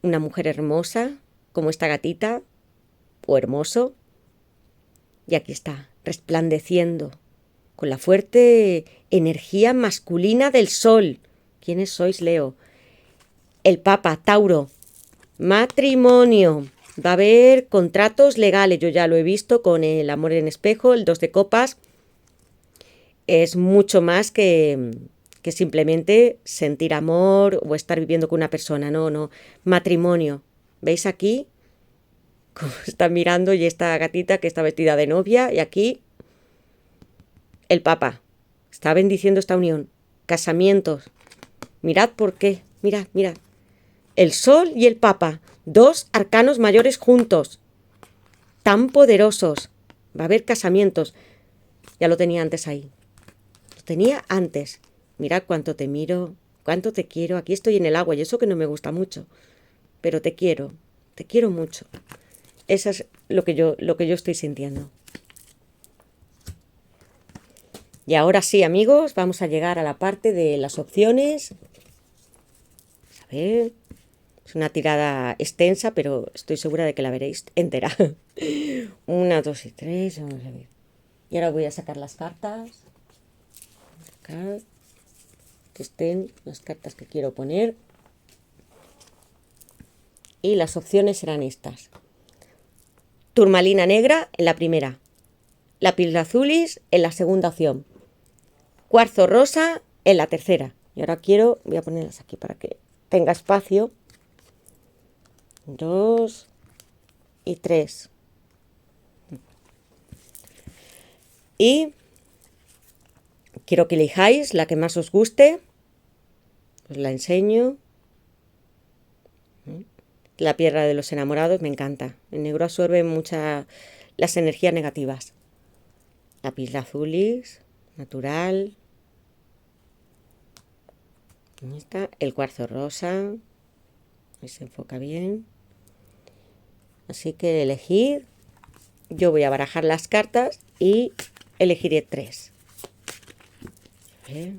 Una mujer hermosa, como esta gatita, o hermoso. Y aquí está, resplandeciendo, con la fuerte energía masculina del sol. ¿Quiénes sois, Leo? El Papa, Tauro. Matrimonio. Va a haber contratos legales. Yo ya lo he visto con el amor en espejo, el 2 de copas. Es mucho más que simplemente sentir amor o estar viviendo con una persona. No, no. Matrimonio. ¿Veis aquí? Como está mirando, y esta gatita que está vestida de novia. Y aquí el Papa. Está bendiciendo esta unión. Casamientos. Mirad por qué. Mirad, mirad. El Sol y el Papa, 2 arcanos mayores juntos, tan poderosos. Va a haber casamientos. Ya lo tenía antes ahí. Lo tenía antes. Mirad cuánto te miro, cuánto te quiero. Aquí estoy en el agua y eso que no me gusta mucho. Pero te quiero mucho. Eso es lo que yo estoy sintiendo. Y ahora sí, amigos, vamos a llegar a la parte de las opciones. A ver... Es una tirada extensa, pero estoy segura de que la veréis entera. 1, 2 y 3. Vamos a ver. Y ahora voy a sacar las cartas. Acá, que estén las cartas que quiero poner. Y las opciones serán estas. Turmalina negra en la primera. Lápiz azulis en la segunda opción. Cuarzo rosa en la tercera. Y ahora voy a ponerlas aquí para que tenga espacio. 2 y 3. Y quiero que elijáis la que más os guste. Os la enseño. La piedra de los enamorados me encanta. El negro absorbe muchas las energías negativas. Lápiz azulis, natural. Ahí está. El cuarzo rosa. Ahí se enfoca bien. Así que elegid. Yo voy a barajar las cartas y elegiré 3. A ver.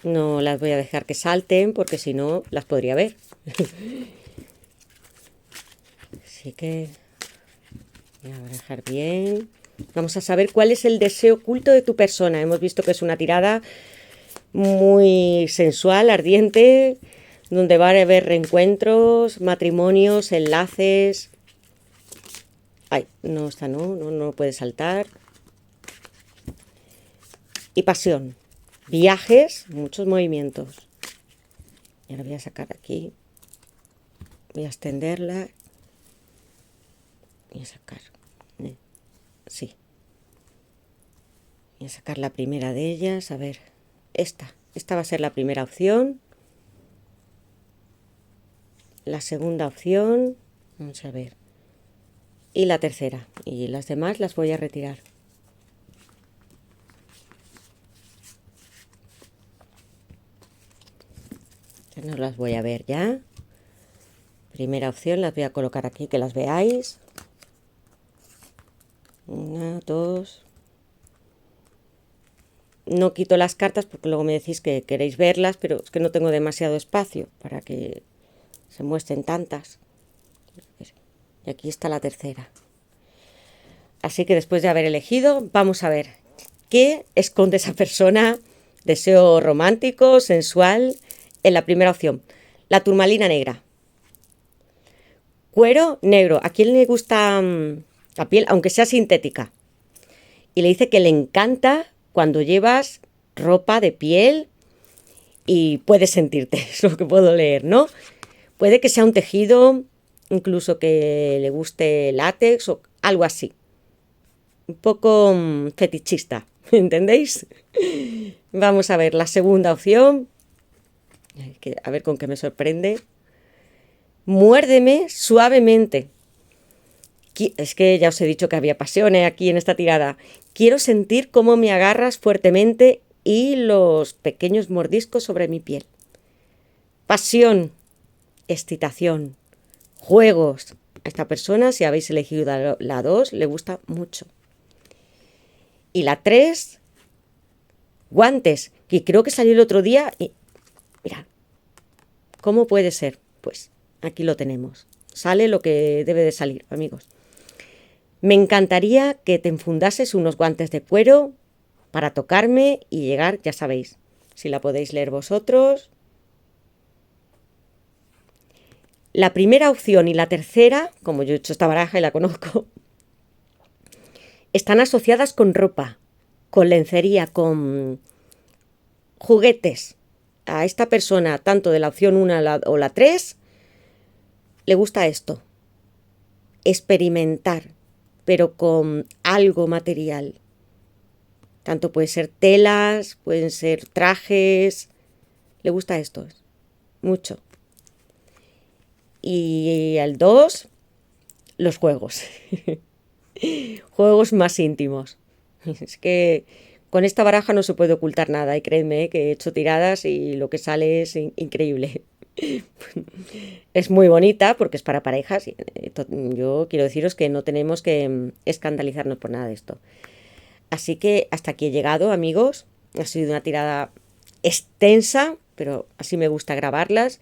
No las voy a dejar que salten porque si no las podría ver. Así que voy a barajar bien. Vamos a saber cuál es el deseo oculto de tu persona. Hemos visto que es una tirada muy sensual, ardiente, donde va a haber reencuentros, matrimonios, enlaces. Ay, no está, no puede saltar. Y pasión, viajes, muchos movimientos. Y ahora voy a sacar aquí, voy a extenderla. Voy a sacar, sí. Voy a sacar la primera de ellas, a ver. Esta va a ser la primera opción. La segunda opción, vamos a ver. Y la tercera. Y las demás las voy a retirar. Ya no las voy a ver ya. Primera opción, las voy a colocar aquí, que las veáis. 1, 2. no quito las cartas porque luego me decís que queréis verlas, pero es que no tengo demasiado espacio para que se muestren tantas. Y aquí está la tercera. Así que después de haber elegido, vamos a ver qué esconde esa persona. Deseo romántico, sensual. En la primera opción, la turmalina negra. Cuero negro. ¿A quién le gusta la piel, aunque sea sintética? Y le dice que le encanta cuando llevas ropa de piel y puedes sentirte, es lo que puedo leer, ¿no? Puede que sea un tejido, incluso que le guste látex o algo así. Un poco fetichista, ¿entendéis? Vamos a ver la segunda opción. A ver con qué me sorprende. Muérdeme suavemente. Es que ya os he dicho que había pasión aquí en esta tirada. Quiero sentir cómo me agarras fuertemente y los pequeños mordiscos sobre mi piel. Pasión, excitación, juegos. A esta persona, si habéis elegido la 2, le gusta mucho. Y la 3, guantes, que creo que salió el otro día. Y mirad, ¿cómo puede ser? Pues aquí lo tenemos. Sale lo que debe de salir, amigos. Me encantaría que te enfundases unos guantes de cuero para tocarme y llegar, ya sabéis, si la podéis leer vosotros. La primera opción y la tercera, como yo he hecho esta baraja y la conozco, están asociadas con ropa, con lencería, con juguetes. A esta persona, tanto de la opción 1 o la 3, le gusta esto. Experimentar, pero con algo material. Tanto puede ser telas, pueden ser trajes. Le gusta esto, mucho. Y al 2, los juegos. Juegos más íntimos. Es que con esta baraja no se puede ocultar nada y creedme que he hecho tiradas y lo que sale es increíble. Es muy bonita porque es para parejas. Yo quiero deciros que no tenemos que escandalizarnos por nada de esto. Así que hasta aquí he llegado, amigos. Ha sido una tirada extensa, pero así me gusta grabarlas.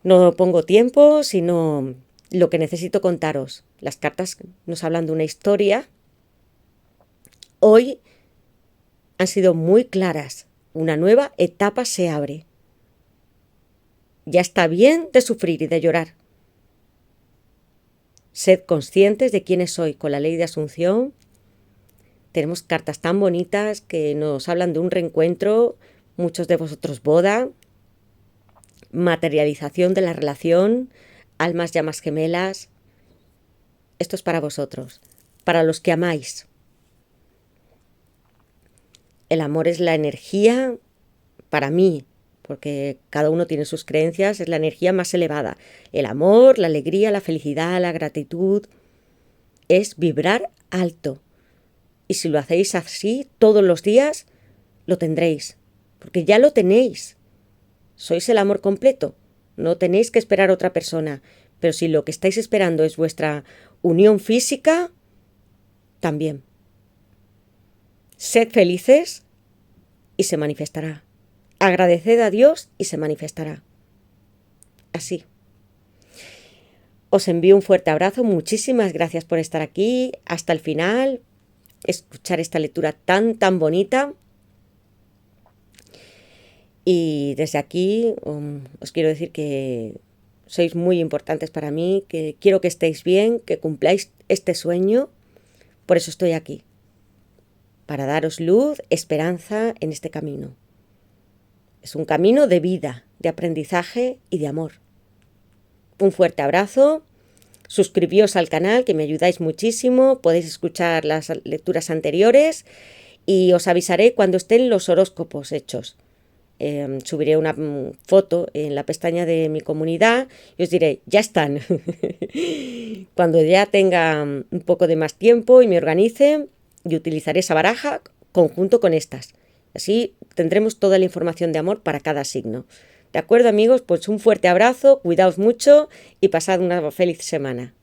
No pongo tiempo, sino lo que necesito contaros. Las cartas nos hablan de una historia. Hoy han sido muy claras. Una nueva etapa se abre. Ya está bien de sufrir y de llorar. Sed conscientes de quiénes sois. Con la ley de Asunción tenemos cartas tan bonitas que nos hablan de un reencuentro, muchos de vosotros boda, materialización de la relación, almas llamas gemelas. Esto es para vosotros, para los que amáis. El amor es la energía, para mí, porque cada uno tiene sus creencias, es la energía más elevada. El amor, la alegría, la felicidad, la gratitud, es vibrar alto. Y si lo hacéis así todos los días, lo tendréis, porque ya lo tenéis. Sois el amor completo, no tenéis que esperar a otra persona, pero si lo que estáis esperando es vuestra unión física, también. Sed felices y se manifestará. Agradeced a Dios y se manifestará. Así. Os envío un fuerte abrazo, muchísimas gracias por estar aquí hasta el final, escuchar esta lectura tan bonita. Y desde aquí os quiero decir que sois muy importantes para mí, que quiero que estéis bien, que cumpláis este sueño. Por eso estoy aquí, para daros luz, esperanza en este camino. Es un camino de vida, de aprendizaje y de amor. Un fuerte abrazo. Suscribíos al canal, que me ayudáis muchísimo. Podéis escuchar las lecturas anteriores y os avisaré cuando estén los horóscopos hechos. Subiré una foto en la pestaña de mi comunidad y os diré, ya están. Cuando ya tenga un poco de más tiempo y me organice, y utilizaré esa baraja conjunto con estas. Así tendremos toda la información de amor para cada signo. ¿De acuerdo, amigos? Pues un fuerte abrazo, cuidaos mucho y pasad una feliz semana.